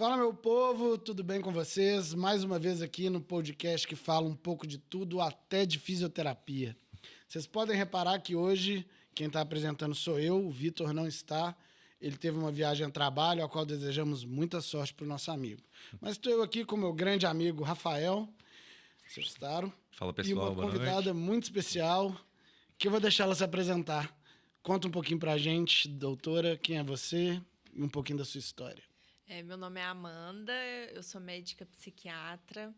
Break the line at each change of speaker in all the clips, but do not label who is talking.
Fala, meu povo, tudo bem com vocês? Mais uma vez aqui no podcast que fala um pouco de tudo, até de fisioterapia. Vocês podem reparar que hoje quem está apresentando sou eu, o Vitor não está. Ele teve uma viagem a trabalho, a qual desejamos muita sorte para o nosso amigo. Mas estou eu aqui com meu grande amigo Rafael, vocês gostaram?
Fala,
E
pessoal,
uma
boa
convidada
noite.
muito especial, que eu vou deixar ela se apresentar. Conta um pouquinho para a gente, doutora, quem é você e um pouquinho da sua história.
Meu nome é Amanda, eu sou médica psiquiatra,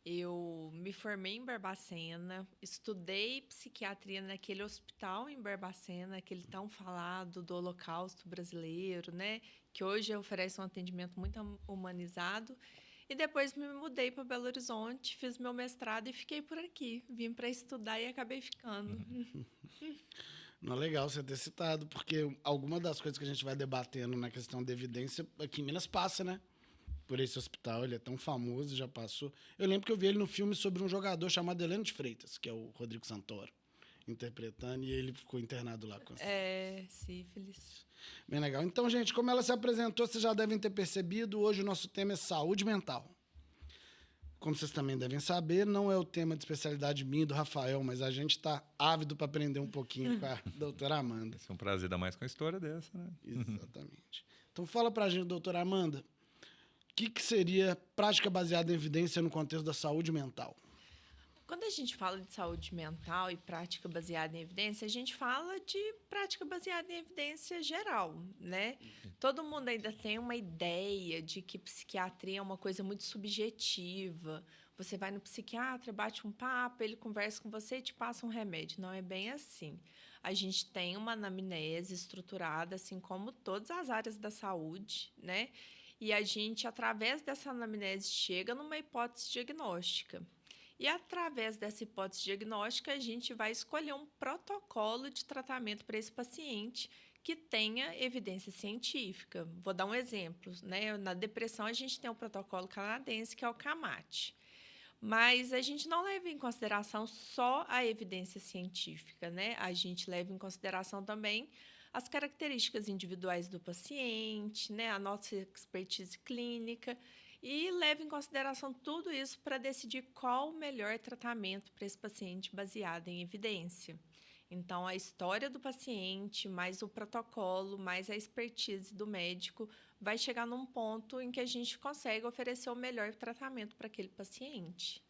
eu me formei em Barbacena, estudei psiquiatria naquele hospital em Barbacena, aquele tão falado do Holocausto brasileiro, né? Que hoje oferece um atendimento muito humanizado. E depois me mudei para Belo Horizonte, fiz meu mestrado e fiquei por aqui. Vim para estudar e acabei ficando.
Não é legal você ter citado, porque alguma das coisas que a gente vai debatendo na questão da evidência, aqui em Minas passa, né? Por esse hospital, ele é tão famoso, já passou. Eu lembro que eu vi ele no filme sobre um jogador chamado Heleno de Freitas, que é o Rodrigo Santoro, interpretando, e ele ficou internado lá com
Sífilis.
Bem legal. Então, gente, como ela se apresentou, vocês já devem ter percebido, hoje o nosso tema é saúde mental. Como vocês também devem saber, não é o tema de especialidade minha e do Rafael, mas a gente está ávido para aprender um pouquinho com a doutora Amanda.
É um prazer dar mais com a história dessa, né?
Exatamente. Então, fala para a gente, doutora Amanda, o que seria prática baseada em evidência no contexto da saúde mental?
Quando a gente fala de saúde mental e prática baseada em evidência, a gente fala de prática baseada em evidência geral, né? Todo mundo ainda tem uma ideia de que psiquiatria é uma coisa muito subjetiva. Você vai no psiquiatra, bate um papo, ele conversa com você e te passa um remédio. Não é bem assim. A gente tem uma anamnese estruturada, assim como todas as áreas da saúde, né? E a gente, através dessa anamnese, chega numa hipótese diagnóstica. E, através dessa hipótese diagnóstica, a gente vai escolher um protocolo de tratamento para esse paciente que tenha evidência científica. Vou dar um exemplo, né? Na depressão, a gente tem um protocolo canadense, que é o CAMAT. Mas a gente não leva em consideração só a evidência científica, né? A gente leva em consideração também as características individuais do paciente, né? A nossa expertise clínica, e leva em consideração tudo isso para decidir qual o melhor tratamento para esse paciente baseado em evidência. Então, a história do paciente, mais o protocolo, mais a expertise do médico, vai chegar num ponto em que a gente consegue oferecer o melhor tratamento para aquele paciente.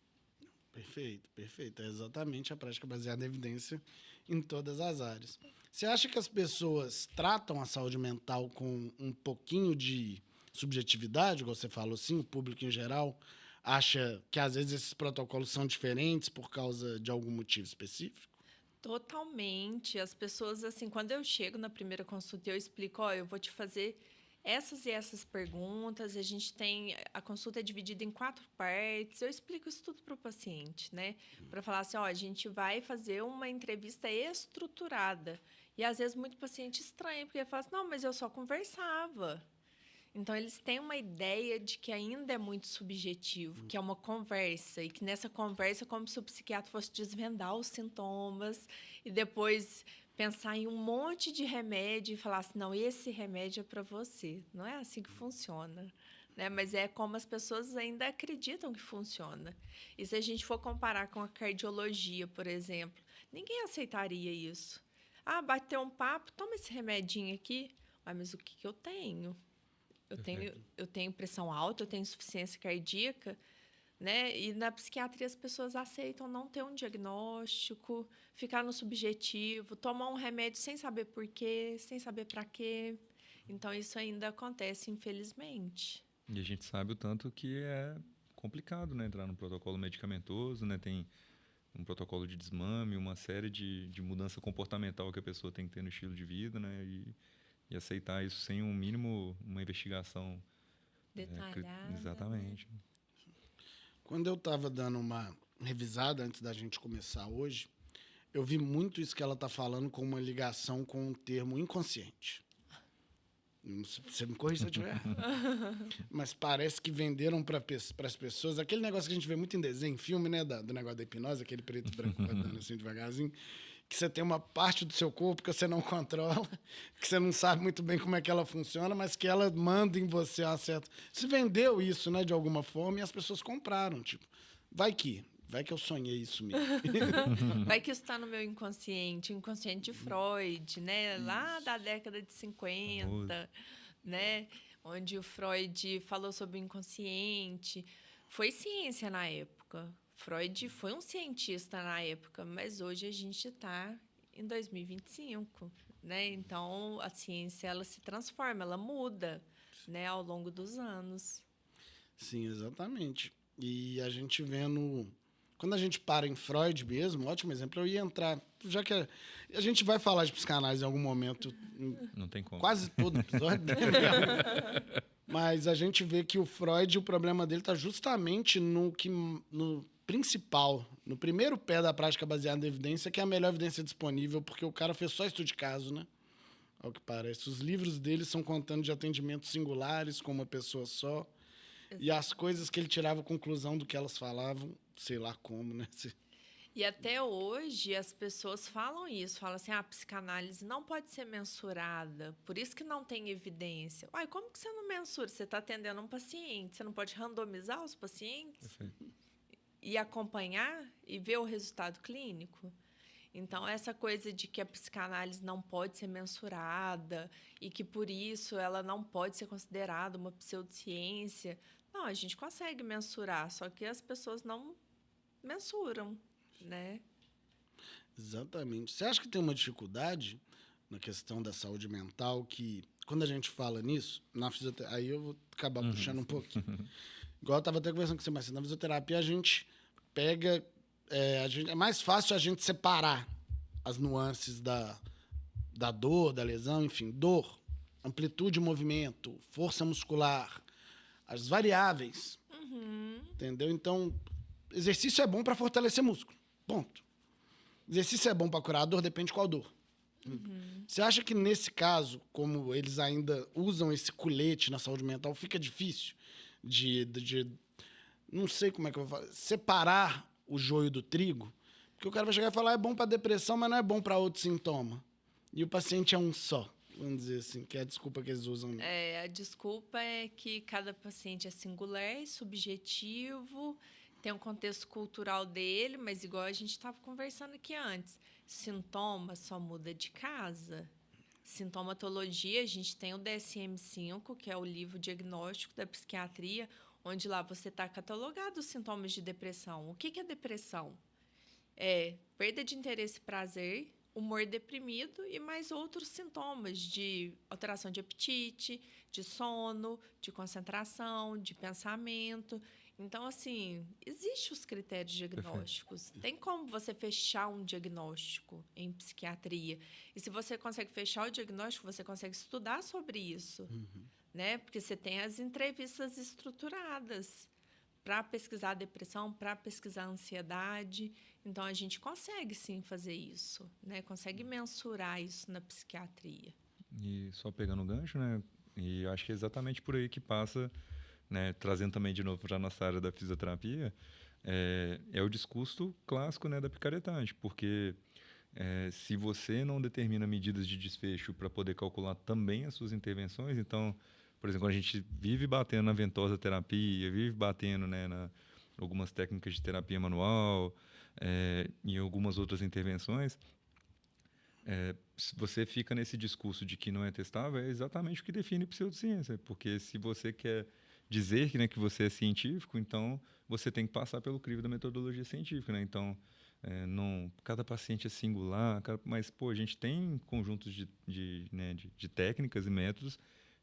Perfeito, perfeito. É exatamente a prática baseada em evidência em todas as áreas. Você acha que as pessoas tratam a saúde mental com um pouquinho de subjetividade, como você falou assim, o público em geral acha que às vezes esses protocolos são diferentes por causa de algum motivo específico?
Totalmente. As pessoas, assim, quando eu chego na primeira consulta, eu explico, eu vou te fazer essas e essas perguntas, a consulta é dividida em 4 partes, eu explico isso tudo para o paciente, né? Para falar assim, a gente vai fazer uma entrevista estruturada. E, às vezes, muito paciente estranha, porque fala assim, não, mas eu só conversava. Então, eles têm uma ideia de que ainda é muito subjetivo, que é uma conversa, e que nessa conversa é como se o psiquiatra fosse desvendar os sintomas e depois pensar em um monte de remédio e falar assim, não, esse remédio é para você. Não é assim que funciona, né? Mas é como as pessoas ainda acreditam que funciona. E se a gente for comparar com a cardiologia, por exemplo, ninguém aceitaria isso. Bateu um papo, toma esse remedinho aqui. Mas o que eu tenho? Eu tenho pressão alta, eu tenho insuficiência cardíaca, né? E na psiquiatria as pessoas aceitam não ter um diagnóstico, ficar no subjetivo, tomar um remédio sem saber por quê, sem saber para quê. Então, isso ainda acontece, infelizmente.
E a gente sabe o tanto que é complicado, né? Entrar no protocolo medicamentoso, né? Tem um protocolo de desmame, uma série de mudança comportamental que a pessoa tem que ter no estilo de vida, né? E aceitar isso sem um mínimo, uma investigação
Detalhada.
Exatamente.
Né?
Quando eu estava dando uma revisada antes da gente começar hoje, eu vi muito isso que ela está falando com uma ligação com o termo inconsciente. Você me corrige se eu estiver errado. Mas parece que venderam para as pessoas aquele negócio que a gente vê muito em desenho, em filme, né? Do negócio da hipnose, aquele preto e branco rodando assim devagarzinho. que você tem uma parte do seu corpo que você não controla, que você não sabe muito bem como é que ela funciona, mas que ela manda em você uma certa... Se vendeu isso, né, de alguma forma, e as pessoas compraram, tipo, vai que eu sonhei isso mesmo.
Vai que isso está no meu inconsciente, o inconsciente de Freud, né? Lá da década de 50, né? Onde o Freud falou sobre o inconsciente. Foi ciência na época. Freud foi um cientista na época, mas hoje a gente está em 2025, né? Então, a ciência, ela se transforma, ela muda, né? Ao longo dos anos.
Sim, exatamente. E a gente vendo... Quando a gente para em Freud mesmo, ótimo exemplo, eu ia entrar... Já que a gente vai falar de psicanálise em algum momento...
Não tem como.
Quase todo episódio, né? Mas a gente vê que o Freud, o problema dele está justamente no principal, no primeiro pé da prática baseada em evidência, que é a melhor evidência disponível, porque o cara fez só estudo de caso, né? Ao que parece. Os livros dele são contando de atendimentos singulares com uma pessoa só. Exato. E as coisas que ele tirava conclusão do que elas falavam, sei lá como, né?
E até hoje as pessoas falam isso, falam assim, a psicanálise não pode ser mensurada, por isso que não tem evidência. Uai, como que você não mensura? Você está atendendo um paciente, você não pode randomizar os pacientes? Perfeito. E acompanhar e ver o resultado clínico? Então, essa coisa de que a psicanálise não pode ser mensurada e que, por isso, ela não pode ser considerada uma pseudociência, não, a gente consegue mensurar, só que as pessoas não mensuram, né?
Exatamente. Você acha que tem uma dificuldade na questão da saúde mental que, quando a gente fala nisso, na fisioterapia, aí eu vou acabar puxando um pouquinho. Igual eu estava até conversando com você, mas na fisioterapia a gente pega... é mais fácil a gente separar as nuances da dor, da lesão, enfim, dor, amplitude de movimento, força muscular, as variáveis, entendeu? Então, exercício é bom para fortalecer músculo, ponto. Exercício é bom para curar a dor, depende qual dor. Você acha que nesse caso, como eles ainda usam esse colete na saúde mental, fica difícil de não sei como é que eu vou falar, separar o joio do trigo? Porque o cara vai chegar e falar, é bom para depressão, mas não é bom para outro sintoma. E o paciente é um só, vamos dizer assim, que é a desculpa que eles usam.
A desculpa é que cada paciente é singular, subjetivo, tem um contexto cultural dele, mas igual a gente estava conversando aqui antes, sintoma só muda de casa. Sintomatologia, a gente tem o DSM-5, que é o livro diagnóstico da psiquiatria, onde lá você está catalogado os sintomas de depressão. O que é depressão? É perda de interesse e prazer, humor deprimido e mais outros sintomas de alteração de apetite, de sono, de concentração, de pensamento. Então, assim, existem os critérios diagnósticos. Perfeito. Tem como você fechar um diagnóstico em psiquiatria. E se você consegue fechar o diagnóstico, você consegue estudar sobre isso. Né? Porque você tem as entrevistas estruturadas para pesquisar a depressão, para pesquisar a ansiedade. Então, a gente consegue, sim, fazer isso, né? Consegue mensurar isso na psiquiatria.
E só pegando o gancho, né? E acho que é exatamente por aí que passa, né? Trazendo também de novo para a nossa área da fisioterapia, é o discurso clássico, né, da picaretagem, porque se você não determina medidas de desfecho para poder calcular também as suas intervenções, então... Por exemplo, a gente vive batendo na ventosa terapia, vive batendo, né, algumas técnicas de terapia manual, em algumas outras intervenções. Se você fica nesse discurso de que não é testável, é exatamente o que define pseudociência. Porque se você quer dizer que você é científico, então você tem que passar pelo crivo da metodologia científica. Né? Então, cada paciente é singular, mas a gente tem conjuntos de técnicas e métodos,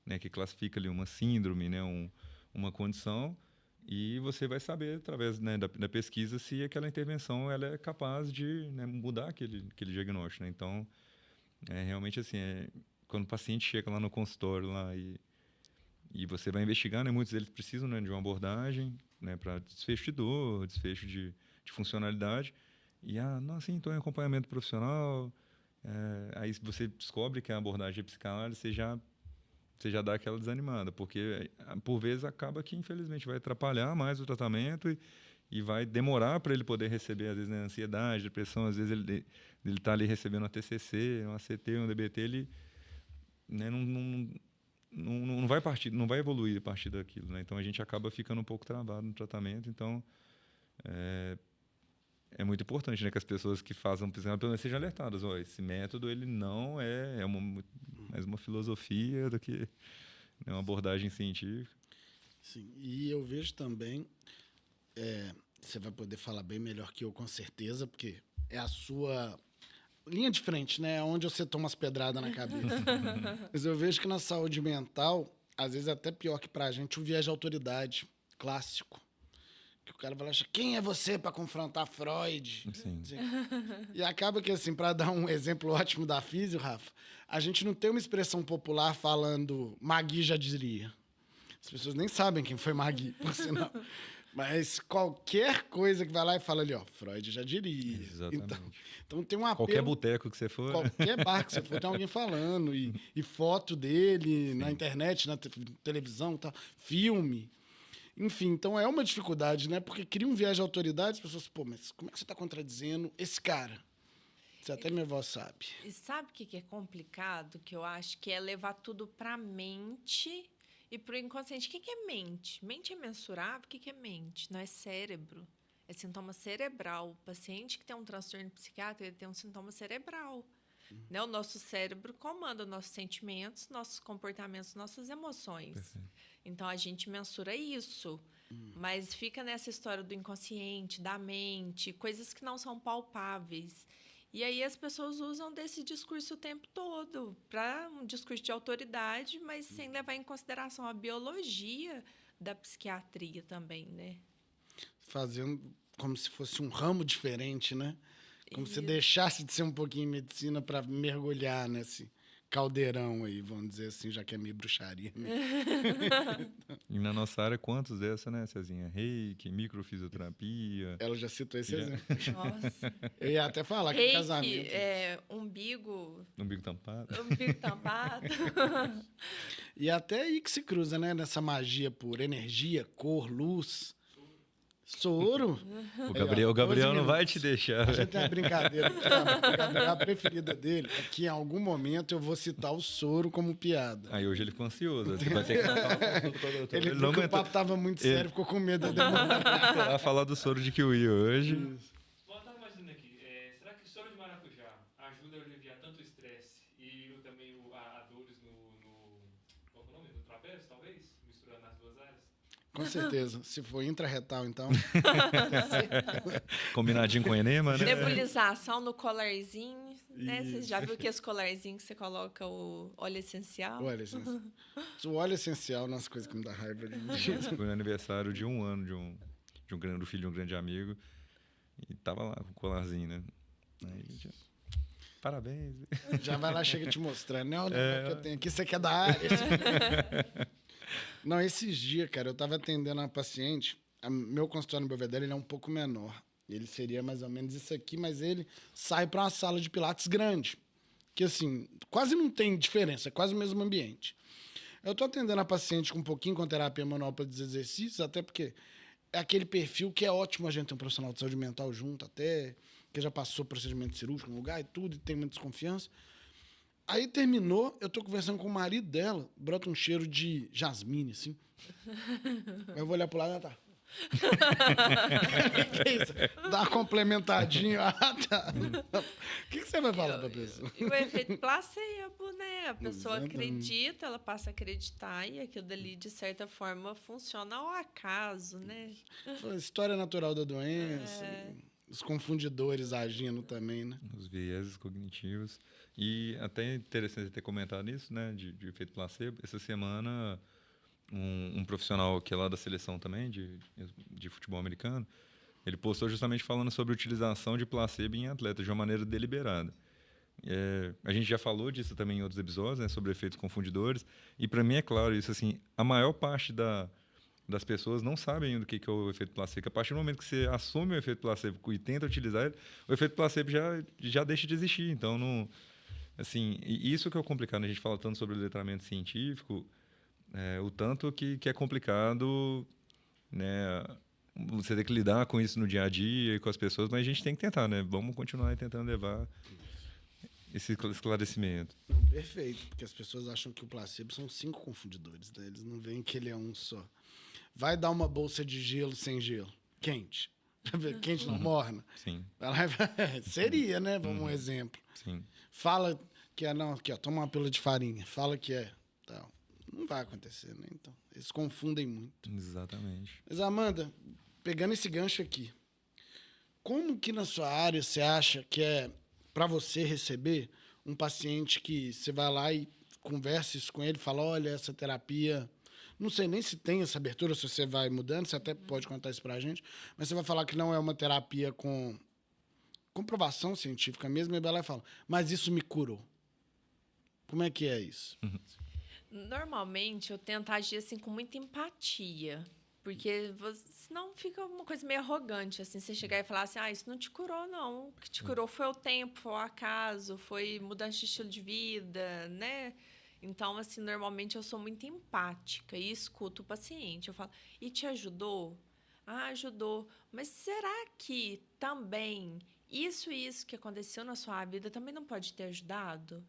né, que classifica ali uma síndrome, né, uma condição, e você vai saber, através, né, da pesquisa, se aquela intervenção ela é capaz de, né, mudar aquele diagnóstico. Né? Então, realmente assim, quando o paciente chega lá no consultório lá, e você vai investigar, né, muitos deles precisam, né, de uma abordagem, né, para desfecho de dor, desfecho de funcionalidade, e então é acompanhamento profissional, aí você descobre que a abordagem é psicanálise, você já dá aquela desanimada, porque, por vezes, acaba que, infelizmente, vai atrapalhar mais o tratamento e vai demorar para ele poder receber, às vezes, né, ansiedade, depressão, às vezes ele está ali recebendo uma TCC, uma ACT, um DBT, ele, né, não vai partir, não vai evoluir a partir daquilo, né? Então a gente acaba ficando um pouco travado no tratamento. Então é muito importante, né, que as pessoas que fazem pelo menos sejam alertadas. Ó, esse método ele não é mais uma filosofia do que, né, uma abordagem científica.
Sim, e eu vejo também, você vai poder falar bem melhor que eu, com certeza, porque é a sua linha de frente, né? Onde você toma as pedradas na cabeça. Mas eu vejo que na saúde mental, às vezes é até pior que pra gente, o viés de autoridade clássico. Que o cara vai achar, quem é você para confrontar Freud?
Sim.
Assim. E acaba que, assim, para dar um exemplo ótimo da física, Rafa, a gente não tem uma expressão popular falando Magui já diria. As pessoas nem sabem quem foi Magui, por sinal. Mas qualquer coisa que vai lá e fala ali, ó, Freud já diria.
Exatamente.
Então tem um apelo.
Qualquer boteco que você for.
Qualquer bar que você for, tem alguém falando. E foto dele na internet, na televisão, tá, filme. Enfim, então é uma dificuldade, né? Porque cria um viés de autoridade, as pessoas, pô, mas como é que você está contradizendo esse cara? Você até minha avó sabe.
E sabe o que é complicado? Que eu acho que é levar tudo para a mente e para o inconsciente. O que é mente? Mente é mensurável? O que é mente? Não é cérebro. É sintoma cerebral. O paciente que tem um transtorno psiquiátrico, ele tem um sintoma cerebral. Né? O nosso cérebro comanda nossos sentimentos, nossos comportamentos, nossas emoções.
Perfeito.
Então, a gente mensura isso. Mas fica nessa história do inconsciente, da mente, coisas que não são palpáveis. E aí as pessoas usam desse discurso o tempo todo, para um discurso de autoridade, mas sem levar em consideração a biologia da psiquiatria também, né?
Fazendo como se fosse um ramo diferente, né? Como se
Isso.
deixasse de ser um pouquinho medicina para mergulhar nesse caldeirão aí, vamos dizer assim, já que é meio bruxaria. Né?
E na nossa área, quantos dessa, né, Cezinha? Reiki, microfisioterapia.
Ela já citou esse
Já.
exemplo.
Nossa.
Eu ia até falar que
Reiki,
casamento.
umbigo
tampado.
tampado.
E até aí que se cruza, né? Nessa magia por energia, cor, luz. Soro.
O Gabriel
12
não vai
minutos.
te deixar.
A gente tem uma brincadeira aqui, ó. O Gabriel, a preferida dele é que em algum momento eu vou citar o soro como piada.
Aí hoje ele ficou ansioso. Você vai ter que falar tudo com a doutora.
Ele
não
viu que o
aguentou.
papo tava muito sério, ficou com medo de demorar.
Vai falar do soro de kiwi hoje.
Bom, eu tava imaginando aqui, será que soro de maracujá ajuda a aliviar tanto o estresse e também a dores qual é o nome? No trapézio, talvez? Misturando as duas áreas?
Com certeza. Se for intraretal, então.
Combinadinho com enema, né?
Nebulização no colarzinho, né? Você
Isso.
já viu que esse colarzinho que você coloca o óleo essencial?
O óleo essencial. O óleo essencial nas coisas que me dá raiva.
Foi no aniversário de 1 ano do filho de um grande amigo. E tava lá com o colarzinho, né? Aí, já, parabéns.
Já vai lá, chega te mostrando. Não, que eu tenho aqui, você quer da área. Não, esses dias, cara, eu tava atendendo uma paciente. Meu consultório no Belvedere, ele é um pouco menor. Ele seria mais ou menos isso aqui, mas ele sai para uma sala de pilates grande. Que, assim, quase não tem diferença, é quase o mesmo ambiente. Eu tô atendendo a paciente com um pouquinho com terapia manual para exercícios, até porque é aquele perfil que é ótimo a gente ter um profissional de saúde mental junto, até que já passou procedimento cirúrgico no lugar e tudo, e tem muita desconfiança. Aí terminou, eu tô conversando com o marido dela, brota um cheiro de jasmine, assim. Aí eu vou olhar pro lado, tá. Que isso? Dá uma complementadinha. Tá. O que você vai falar pra pessoa?
E o efeito placebo, né? A pessoa
Exatamente.
acredita, ela passa a acreditar e aquilo dali, de certa forma, funciona ao acaso, né?
Foi a história natural da doença, os confundidores agindo também, né?
Os vieses cognitivos. E até interessante ter comentado isso, né? De efeito placebo. Essa semana, um profissional que é lá da seleção também, de futebol americano, ele postou justamente falando sobre a utilização de placebo em atletas de uma maneira deliberada. A gente já falou disso também em outros episódios, né, sobre efeitos confundidores, e para mim é claro isso, assim, a maior parte das pessoas não sabem ainda o que é o efeito placebo. A partir do momento que você assume o efeito placebo e tenta utilizar ele, o efeito placebo já deixa de existir. Então, não, assim, e isso que é o complicado, né? A gente fala tanto sobre o letramento científico, o tanto que é complicado, né, você tem que lidar com isso no dia a dia e com as pessoas, mas a gente tem que tentar, né? Vamos continuar tentando levar esse esclarecimento.
Não, perfeito, porque as pessoas acham que o placebo são 5 confundidores, né? Eles não veem que ele é um só. Vai dar uma bolsa de gelo sem gelo, quente. Quente não, morna.
Sim.
Seria, né? Vamos um exemplo.
Sim.
Fala que é, não, aqui, ó, toma uma pílula de farinha. Fala que é, tal. Não vai acontecer, né? Então, eles confundem muito.
Exatamente.
Mas, Amanda, pegando esse gancho aqui, como que na sua área você acha que é para você receber um paciente que você vai lá e conversa isso com ele, fala, olha, essa terapia... Não sei nem se tem essa abertura, se você vai mudando, você até pode contar isso pra gente, mas você vai falar que não é uma terapia com comprovação científica mesmo, e ela fala, mas isso me curou. Como é que é isso?
Normalmente, eu tento agir assim com muita empatia. Porque senão fica uma coisa meio arrogante, assim, você chegar e falar assim, isso não te curou, não. O que te curou foi o tempo, foi o acaso, foi mudança de estilo de vida, né? Então, assim, normalmente eu sou muito empática e escuto o paciente. Eu falo, e te ajudou? Ajudou. Mas será que também isso que aconteceu na sua vida também não pode ter ajudado?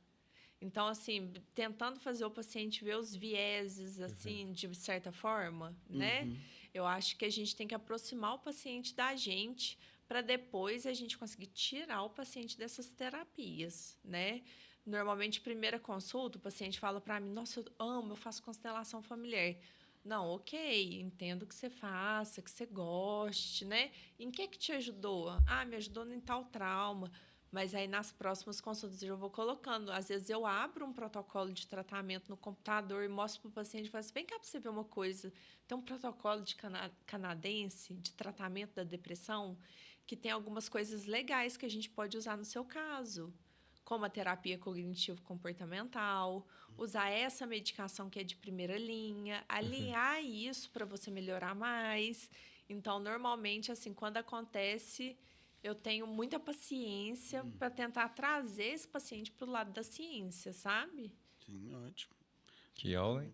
Então, assim, tentando fazer o paciente ver os vieses, assim, de certa forma, né? Eu acho que a gente tem que aproximar o paciente da gente para depois a gente conseguir tirar o paciente dessas terapias, né? Normalmente, primeira consulta, o paciente fala para mim, nossa, eu faço constelação familiar. Não, ok, entendo que você faça, que você goste, né? Em que te ajudou? Me ajudou em tal trauma. Mas aí, nas próximas consultas, eu vou colocando. Às vezes, eu abro um protocolo de tratamento no computador e mostro para o paciente e falo assim, vem cá para você ver uma coisa. Tem um protocolo de canadense de tratamento da depressão que tem algumas coisas legais que a gente pode usar no seu caso, como a terapia cognitivo-comportamental, usar essa medicação que é de primeira linha, alinhar isso para você melhorar mais. Então, normalmente, assim, quando acontece, eu tenho muita paciência para tentar trazer esse paciente para o lado da ciência, sabe?
Sim, ótimo.
Que aula, hein?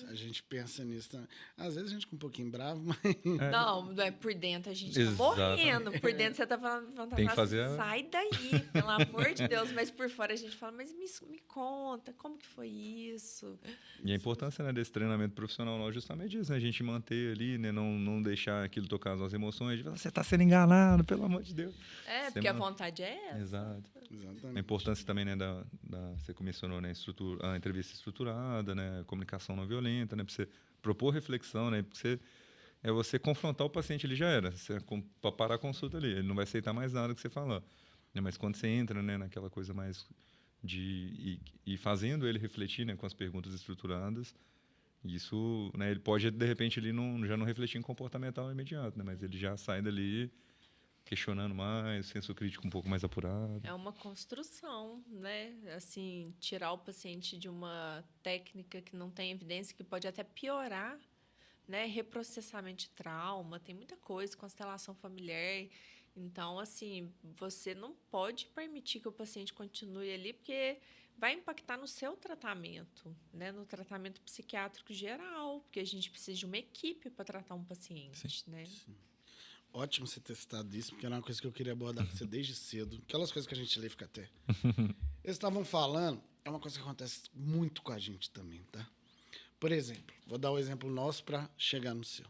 A gente pensa nisso também. Às vezes a gente fica um pouquinho bravo, mas...
Não, por dentro a gente tá
Exatamente.
morrendo. Por dentro você tá falando,
Tem que fazer
sai daí, pelo amor de Deus. Mas por fora a gente fala, mas me conta, como que foi isso?
E a importância, né, desse treinamento profissional não é justamente isso, né? A gente manter ali, né? Não deixar aquilo tocar as nossas emoções. Você está sendo enganado, pelo amor de Deus.
Porque a vontade é essa.
Exato.
Exatamente.
A importância também, né, você mencionou, né, a entrevista estruturada, né, a comunicação não violenta, né, para você propor reflexão, né, é você confrontar o paciente, ele já era, para parar a consulta ali, ele não vai aceitar mais nada que você falar, né, mas quando você entra, né, naquela coisa mais e fazendo ele refletir, né, com as perguntas estruturadas, isso, né, ele pode de repente ele já não refletir em comportamental imediato, né, mas ele já sai dali questionando mais, senso crítico um pouco mais apurado.
É uma construção, né? Assim, tirar o paciente de uma técnica que não tem evidência, que pode até piorar, né? Reprocessamento de trauma, tem muita coisa, constelação familiar. Então, assim, você não pode permitir que o paciente continue ali, porque vai impactar no seu tratamento, né? No tratamento psiquiátrico geral, porque a gente precisa de uma equipe para tratar um paciente, né?
Sim. Ótimo você ter citado isso, porque era uma coisa que eu queria abordar com você desde cedo. Aquelas coisas que a gente lê fica até. Eles estavam falando, é uma coisa que acontece muito com a gente também, tá? Por exemplo, vou dar o exemplo nosso para chegar no seu.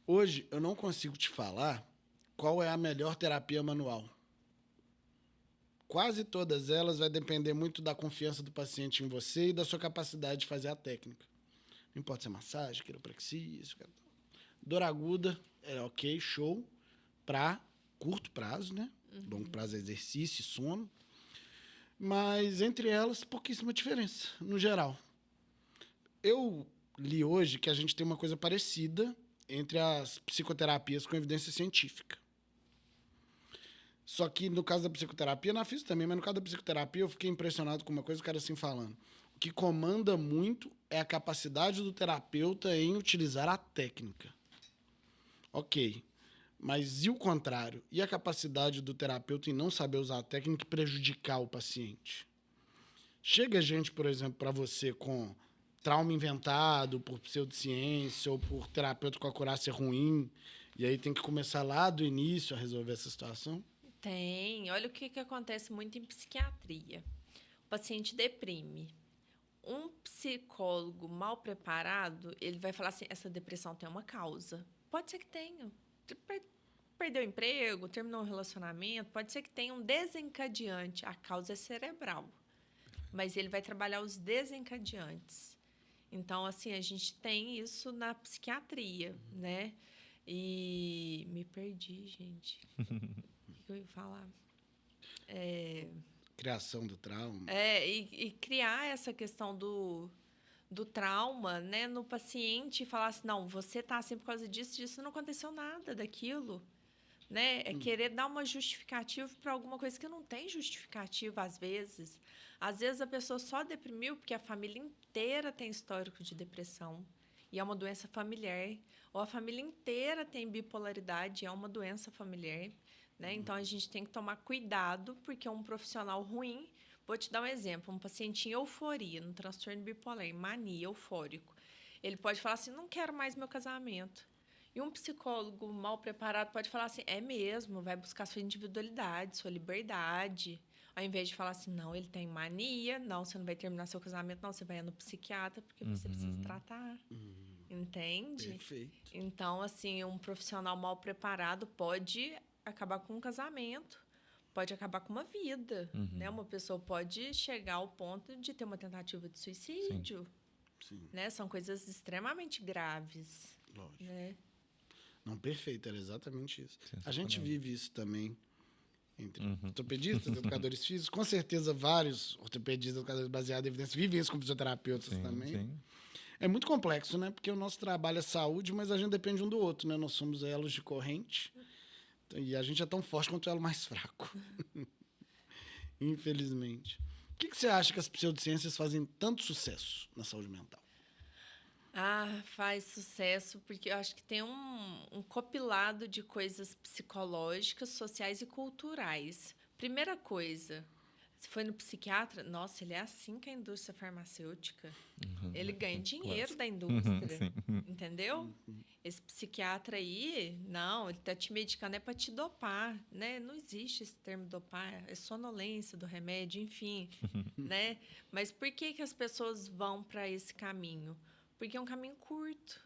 Hoje, eu não consigo te falar qual é a melhor terapia manual. Quase todas elas vai depender muito da confiança do paciente em você e da sua capacidade de fazer a técnica. Não importa se é massagem, quiropraxia, isso, dor aguda, é ok, show, para curto prazo, né? Longo prazo é exercício, sono. Mas, entre elas, pouquíssima diferença, no geral. Eu li hoje que a gente tem uma coisa parecida entre as psicoterapias com evidência científica. Só que, no caso da psicoterapia, na fiz também, mas no caso da psicoterapia, eu fiquei impressionado com uma coisa, o cara assim falando. O que comanda muito é a capacidade do terapeuta em utilizar a técnica. Ok, mas e o contrário? E a capacidade do terapeuta em não saber usar a técnica e prejudicar o paciente? Chega gente, por exemplo, para você com trauma inventado por pseudociência ou por terapeuta com acurácia ruim, e aí tem que começar lá do início a resolver essa situação?
Tem. Olha o que acontece muito em psiquiatria. O paciente deprime. Um psicólogo mal preparado, ele vai falar assim, essa depressão tem uma causa. Pode ser que tenha. Perdeu o emprego, terminou um relacionamento, pode ser que tenha um desencadeante. A causa é cerebral. Mas ele vai trabalhar os desencadeantes. Então, assim, a gente tem isso na psiquiatria, né? E me perdi, gente. O que eu ia falar?
Criação do trauma.
E criar essa questão do trauma, né, no paciente e falar assim, não, você está assim por causa disso, não aconteceu nada daquilo. Né? É querer dar uma justificativa para alguma coisa que não tem justificativa, às vezes. Às vezes, a pessoa só deprimiu porque a família inteira tem histórico de depressão e é uma doença familiar. Ou a família inteira tem bipolaridade e é uma doença familiar. Né? Então, a gente tem que tomar cuidado, porque um profissional ruim... Vou te dar um exemplo. Um paciente em euforia, no transtorno bipolar, em mania, eufórico. Ele pode falar assim, não quero mais meu casamento. E um psicólogo mal preparado pode falar assim, é mesmo, vai buscar sua individualidade, sua liberdade. Ao invés de falar assim, não, ele tem mania, não, você não vai terminar seu casamento, não, você vai no psiquiatra, porque você precisa tratar. Entende?
Perfeito.
Então, assim, um profissional mal preparado pode acabar com um casamento, pode acabar com uma vida. Né? Uma pessoa pode chegar ao ponto de ter uma tentativa de suicídio.
Sim.
Né? São coisas extremamente graves.
Lógico.
Né?
Não, perfeito, era exatamente isso. A gente vive isso também entre ortopedistas, educadores físicos. Com certeza, vários ortopedistas, educadores baseados em evidência, vivem isso com fisioterapeutas também.
Sim.
É muito complexo, né? Porque o nosso trabalho é saúde, mas a gente depende um do outro, né? Nós somos elos de corrente e a gente é tão forte quanto o elo mais fraco. Infelizmente. O que você acha que as pseudociências fazem tanto sucesso na saúde mental?
Faz sucesso, porque eu acho que tem um compilado de coisas psicológicas, sociais e culturais. Primeira coisa, se foi no psiquiatra, nossa, ele é assim que a indústria farmacêutica. Ele ganha dinheiro da indústria, entendeu? Esse psiquiatra aí, não, ele está te medicando é para te dopar, né? Não existe esse termo dopar, é sonolência do remédio, enfim, né? Mas por que as pessoas vão para esse caminho? Porque é um caminho curto.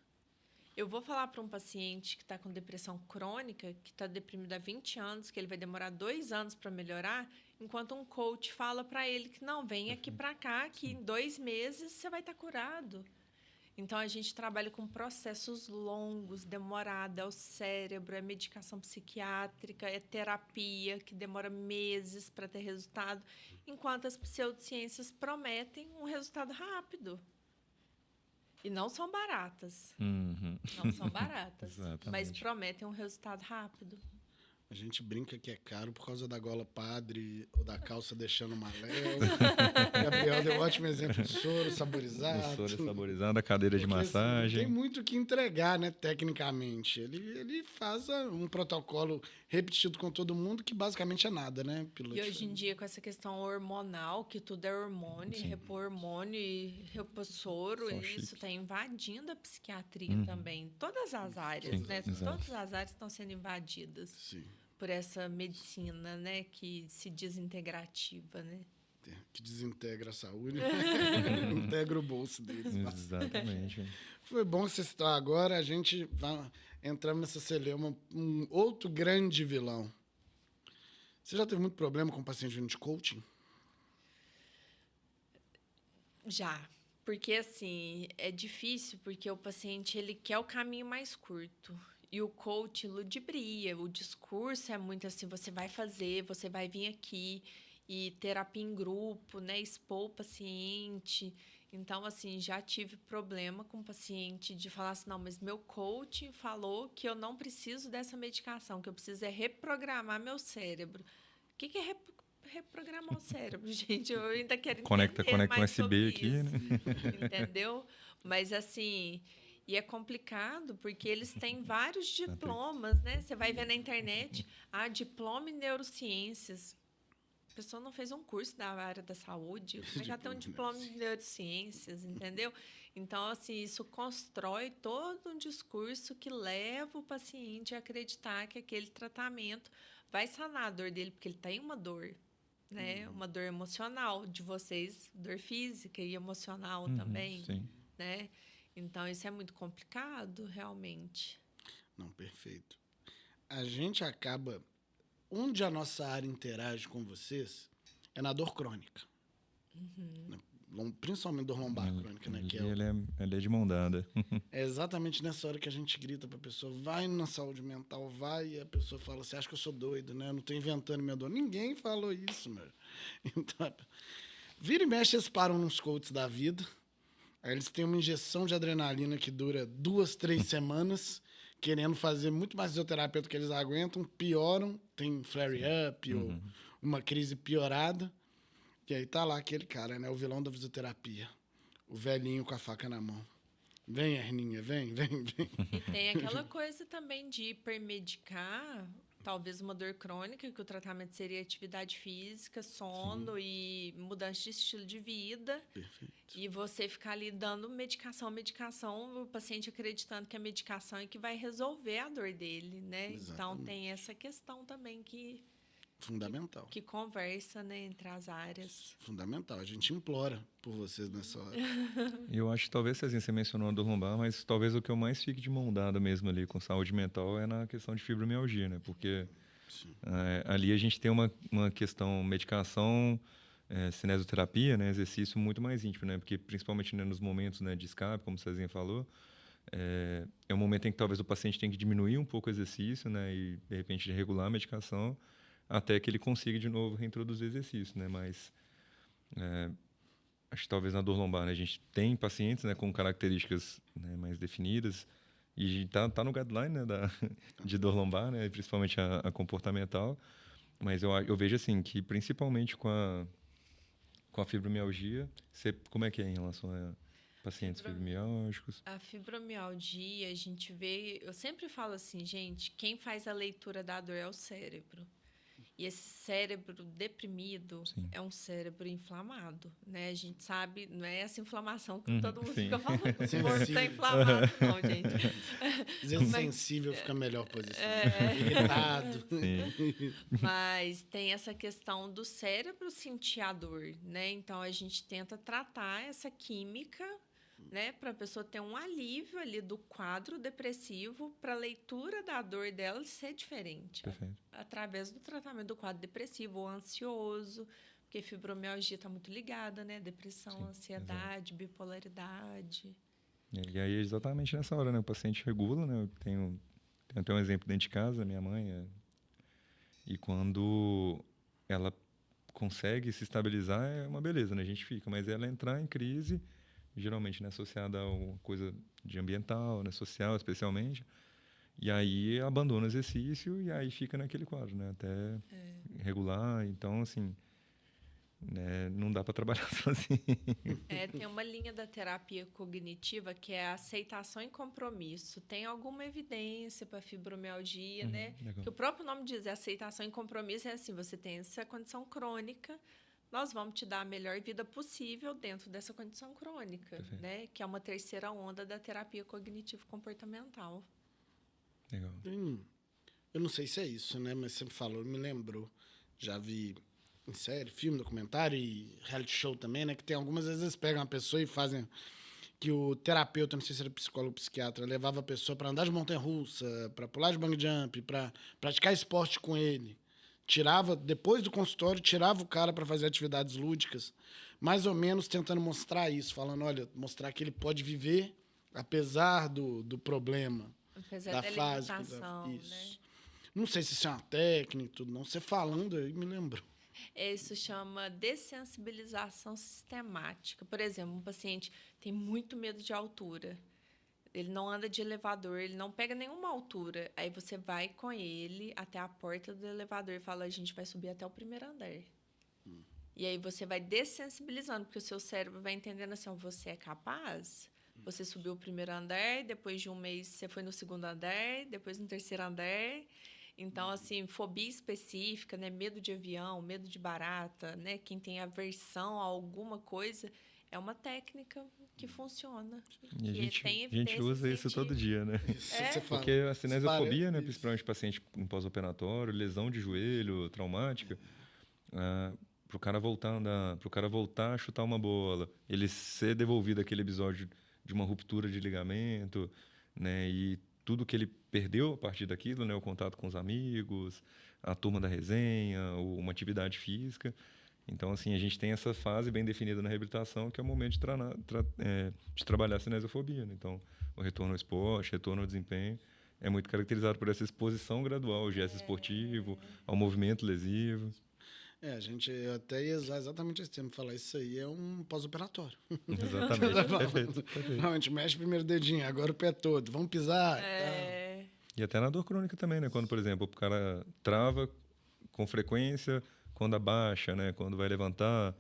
Eu vou falar para um paciente que está com depressão crônica, que está deprimido há 20 anos, que ele vai demorar 2 anos para melhorar, enquanto um coach fala para ele que não, vem aqui para cá, que em 2 meses você vai estar curado. Então, a gente trabalha com processos longos, demorado, é o cérebro, é medicação psiquiátrica, é terapia, que demora meses para ter resultado, enquanto as pseudociências prometem um resultado rápido. E não são baratas. Não são baratas. Mas prometem um resultado rápido.
A gente brinca que é caro por causa da gola padre ou da calça deixando maléu. Gabriel deu um ótimo exemplo do soro saborizado.
O soro saborizado, a cadeira de massagem.
Assim, tem muito o que entregar, né, tecnicamente. Ele faz um protocolo repetido com todo mundo que basicamente é nada, né?
E hoje em dia, com essa questão hormonal, que tudo é hormônio, repor hormônio e repor soro, isso está invadindo a psiquiatria também. Todas as áreas, né? Todas as áreas estão sendo invadidas.
Sim.
Por essa medicina, né, que se diz integrativa, né?
Que desintegra a saúde, integra o bolso deles.
Exatamente.
Foi bom você citar agora, a gente entramos nessa celeuma, um outro grande vilão. Você já teve muito problema com paciente vindo de coaching?
Já, porque assim, é difícil, porque o paciente ele quer o caminho mais curto. E o coach ludibria, o discurso é muito assim, você vai fazer, você vai vir aqui, e terapia em grupo, né, expor o paciente. Então, assim, já tive problema com o paciente de falar assim, não, mas meu coach falou que eu não preciso dessa medicação, que eu preciso é reprogramar meu cérebro. O que é reprogramar o cérebro, gente? Eu ainda quero entender
Conecta
mais
um
sobre
USB aqui,
isso,
né?
entendeu? Mas, assim... E é complicado, porque eles têm vários diplomas, né? Você vai ver na internet, diploma em neurociências. A pessoa não fez um curso da área da saúde, mas já tem um diploma em neurociências, entendeu? Então, assim, isso constrói todo um discurso que leva o paciente a acreditar que aquele tratamento vai sanar a dor dele, porque ele tem uma dor, né? Uma dor emocional, de vocês, dor física e emocional também,
Sim.
né? Então, isso é muito complicado, realmente.
Não, perfeito. A gente acaba... Onde a nossa área interage com vocês é na dor crônica. Principalmente dor lombar crônica, né? Que é,
Ele é de mão dada.
é exatamente nessa hora que a gente grita pra pessoa, vai na saúde mental, vai, e a pessoa fala, você acha que eu sou doido, né? Eu não tô inventando minha dor. Ninguém falou isso, meu. Então, vira e mexe, eles param nos coaches da vida, aí eles têm uma injeção de adrenalina que dura 2, 3 semanas, querendo fazer muito mais fisioterapia do que eles aguentam, pioram, tem flare-up ou uma crise piorada, e aí tá lá aquele cara, né? O vilão da fisioterapia, o velhinho com a faca na mão. Vem, Herninha, vem.
E tem aquela coisa também de hipermedicar, talvez uma dor crônica, que o tratamento seria atividade física, sono e mudança de estilo de vida.
Perfeito.
E você ficar ali dando medicação, o paciente acreditando que a medicação é que vai resolver a dor dele, né? Então,
Exatamente.
tem essa questão também que
Fundamental.
conversa, né, entre as áreas.
Fundamental. A gente implora por vocês nessa hora.
E eu acho que talvez, Cezinha, você mencionou a dor lombar, mas talvez o que eu mais fique de mão dada mesmo ali com saúde mental é na questão de fibromialgia, né? Porque ali a gente tem uma questão medicação, cinesioterapia, né? Exercício muito mais íntimo, né? Porque principalmente, né, nos momentos, né, de escape, como a Cezinha falou, é um momento em que talvez o paciente tenha que diminuir um pouco o exercício, né? E, de repente, regular a medicação até que ele consiga, de novo, reintroduzir exercício, né? Mas acho que talvez na dor lombar, né? A gente tem pacientes, né, com características, né, mais definidas e tá no guideline, né, de dor lombar, né? Principalmente a comportamental. Mas eu vejo, assim, que principalmente com a fibromialgia, como é que é em relação a pacientes fibromialgicos?
A fibromialgia, a gente vê... Eu sempre falo assim, gente, quem faz a leitura da dor é o cérebro. E esse cérebro deprimido é um cérebro inflamado, né? A gente sabe, não é essa inflamação que todo mundo fica falando. O corpo está inflamado, não, gente.
Às vezes sensível fica melhor posicionado. Irritado.
Mas tem essa questão do cérebro sentir a dor, né? Então, a gente tenta tratar essa química, né, para a pessoa ter um alívio ali do quadro depressivo, para a leitura da dor dela ser diferente.
Perfeito.
Através do tratamento do quadro depressivo ou ansioso, porque fibromialgia está muito ligada, né? Depressão, ansiedade, bipolaridade.
E aí, exatamente nessa hora, né, o paciente regula, né? Eu tenho até um exemplo dentro de casa, minha mãe, e quando ela consegue se estabilizar, é uma beleza, né? A gente fica, mas ela entrar em crise, geralmente, né, associada a alguma coisa de ambiental, né, social, especialmente, e aí abandona o exercício e aí fica naquele quadro, né, até regular. Então, assim, né, não dá para trabalhar sozinho.
Tem uma linha da terapia cognitiva que é a aceitação e compromisso. Tem alguma evidência para fibromialgia, né?
Legal.
Que o próprio nome diz, aceitação e compromisso é assim, você tem essa condição crônica, nós vamos te dar a melhor vida possível dentro dessa condição crônica, né? Que é uma terceira onda da terapia cognitivo-comportamental.
Legal.
Eu não sei se é isso, né? Mas você falou, me lembrou. Já vi em série, filme, documentário e reality show também, né? Que tem algumas vezes eles pegam uma pessoa e fazem... Que o terapeuta, não sei se era psicólogo ou psiquiatra, levava a pessoa para andar de montanha-russa, para pular de bungee jump, para praticar esporte com ele. Tirava, depois do consultório, tirava o cara para fazer atividades lúdicas, mais ou menos tentando mostrar isso, falando, olha, mostrar que ele pode viver apesar do problema,
Apesar
da
da
fase.
limitação,
Isso.
né?
Não sei se isso é uma técnica e tudo, não. Você falando aí me lembrou.
Isso chama dessensibilização sistemática. Por exemplo, um paciente tem muito medo de altura. Ele não anda de elevador, ele não pega nenhuma altura. Aí você vai com ele até a porta do elevador e fala, a gente vai subir até o primeiro andar. E aí você vai dessensibilizando, porque o seu cérebro vai entendendo assim, você é capaz? Você subiu o primeiro andar, depois de um mês você foi no segundo andar, depois no terceiro andar. Então, assim, fobia específica, né? Medo de avião, medo de barata, né? Quem tem aversão a alguma coisa é uma técnica que funciona.
E a
que
gente,
tem
a gente
evidência
usa isso todo
científica.
dia, né?
Isso
É?
você fala.
Porque a cinesiofobia, né,
Isso.
principalmente paciente em pós-operatório, lesão de joelho, traumática, para o cara voltar a andar, para o cara voltar a chutar uma bola, ele ser devolvido aquele episódio de uma ruptura de ligamento, né, e tudo que ele perdeu a partir daquilo, né, o contato com os amigos, a turma da resenha, uma atividade física. Então, assim, a gente tem essa fase bem definida na reabilitação, que é o momento de trabalhar a cinesiofobia, né? Então, o retorno ao esporte, retorno ao desempenho, é muito caracterizado por essa exposição gradual ao gesto esportivo, ao movimento lesivo.
Eu até ia usar exatamente esse termo, falar isso aí é um pós-operatório.
Exatamente. Perfeito, perfeito.
Não, a gente mexe primeiro o dedinho, agora o pé todo, vamos pisar.
É,
E até na dor crônica também, né? Quando, por exemplo, o cara trava com frequência, quando abaixa, né? Quando vai levantar.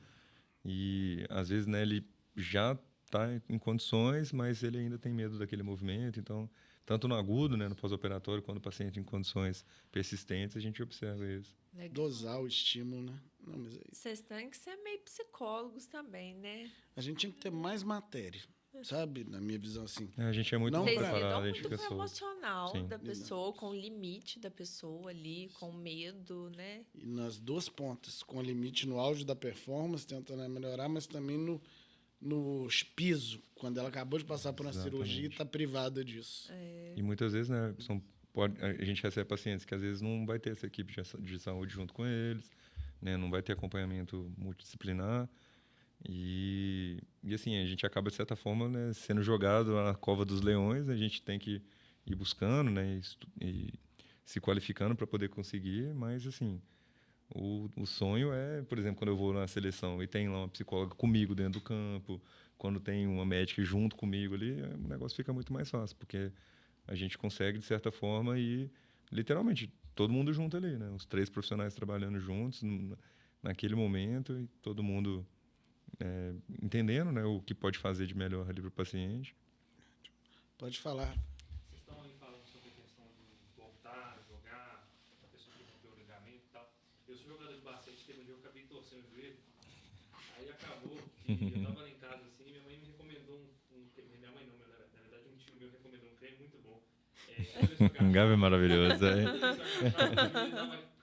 E, às vezes, né, ele já está em condições, mas ele ainda tem medo daquele movimento. Então, tanto no agudo, né, no pós-operatório, quando o paciente em condições persistentes, a gente observa isso.
legal.
Dosar o estímulo, né? Não, mas aí,
Vocês têm que ser meio psicólogos também, né?
a gente tinha que ter mais matéria, sabe? Na minha visão, assim.
A gente é muito
Não
Vocês
pra-
preparado,
lidam
a gente
muito
fica
com o
solto.
emocional
Sim.
da pessoa, com o limite da pessoa ali, com o medo, né?
E nas duas pontas, com o limite no auge da performance, tentando melhorar, mas também no piso, quando ela acabou de passar por uma cirurgia e está privada disso.
E muitas vezes, né, a gente recebe pacientes que às vezes não vai ter essa equipe de saúde junto com eles, né, não vai ter acompanhamento multidisciplinar. E assim, a gente acaba, de certa forma, né, sendo jogado na cova dos leões, a gente tem que ir buscando, né, e se qualificando para poder conseguir, mas assim, o sonho é, por exemplo, quando eu vou na seleção e tem lá uma psicóloga comigo dentro do campo, quando tem uma médica junto comigo ali, o negócio fica muito mais fácil, porque a gente consegue, de certa forma, ir literalmente todo mundo junto ali, né? Os 3 profissionais trabalhando juntos naquele momento e todo mundo entendendo, né, o que pode fazer de melhor ali para o paciente.
Pode falar.
Vocês estão aí falando sobre a questão de voltar, jogar, a pessoa que rompeu o ligamento e tal. Eu sou jogador de basquete, teve um dia que eu acabei torcendo o joelho. Aí acabou que eu tava lá em casa assim, minha mãe me recomendou minha mãe não, na verdade um tio meu recomendou um creme muito bom.
Gabi é maravilhoso, é.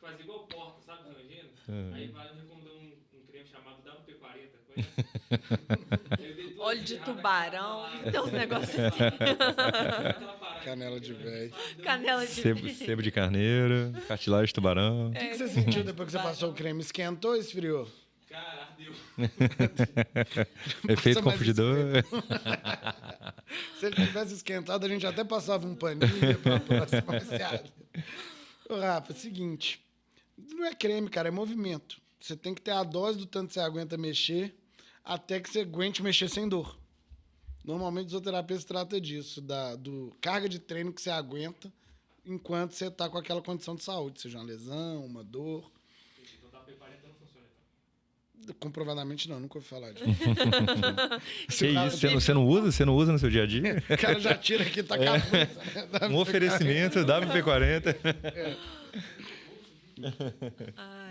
Fazia igual porta, sabe, rangendo?
Uhum.
Aí vai me recomendou um creme chamado WP40, conhece?
Olho de tubarão, tem uns negócios assim.
Canela de velho.
Canela de
Sebo de carneiro, cartilagem de tubarão.
O que você sentiu depois que você passou o creme? Esquentou ou esfriou?
Cara, ardeu.
Efeito
mais
confundidor.
Se ele tivesse esquentado, a gente até passava um paninho para a próxima raciada. Ô, Rafa, seguinte. Não é creme, cara, é movimento. Você tem que ter a dose do tanto que você aguenta mexer até que você aguente mexer sem dor. Normalmente, o fisioterapeuta trata disso, do carga de treino que você aguenta enquanto você está com aquela condição de saúde, seja uma lesão, uma dor.
Então tá P40 não funciona então.
Comprovadamente não, nunca ouvi falar disso.
Que isso? Você não usa? Você não usa no seu dia a dia?
O cara já tira aqui, tá acabando.
Um oferecimento, WP40.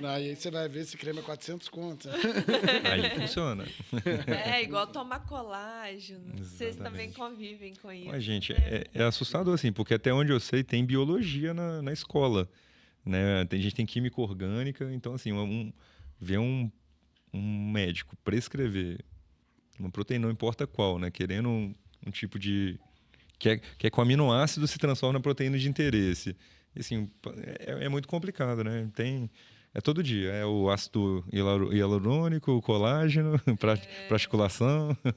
Não, e aí você vai ver esse creme é 400 conto.
Aí funciona.
É igual tomar colágeno. Vocês também
Exatamente.
convivem com isso.
Mas, gente, é assustador, assim, porque até onde eu sei, tem biologia na escola. Né? A gente tem química orgânica, então, assim, ver um médico prescrever uma proteína, não importa qual, né? Querendo um tipo de... Que é com aminoácido se transforma na proteína de interesse. E, assim, é muito complicado, né? É todo dia. É o ácido hialurônico, o colágeno para articulação.
Então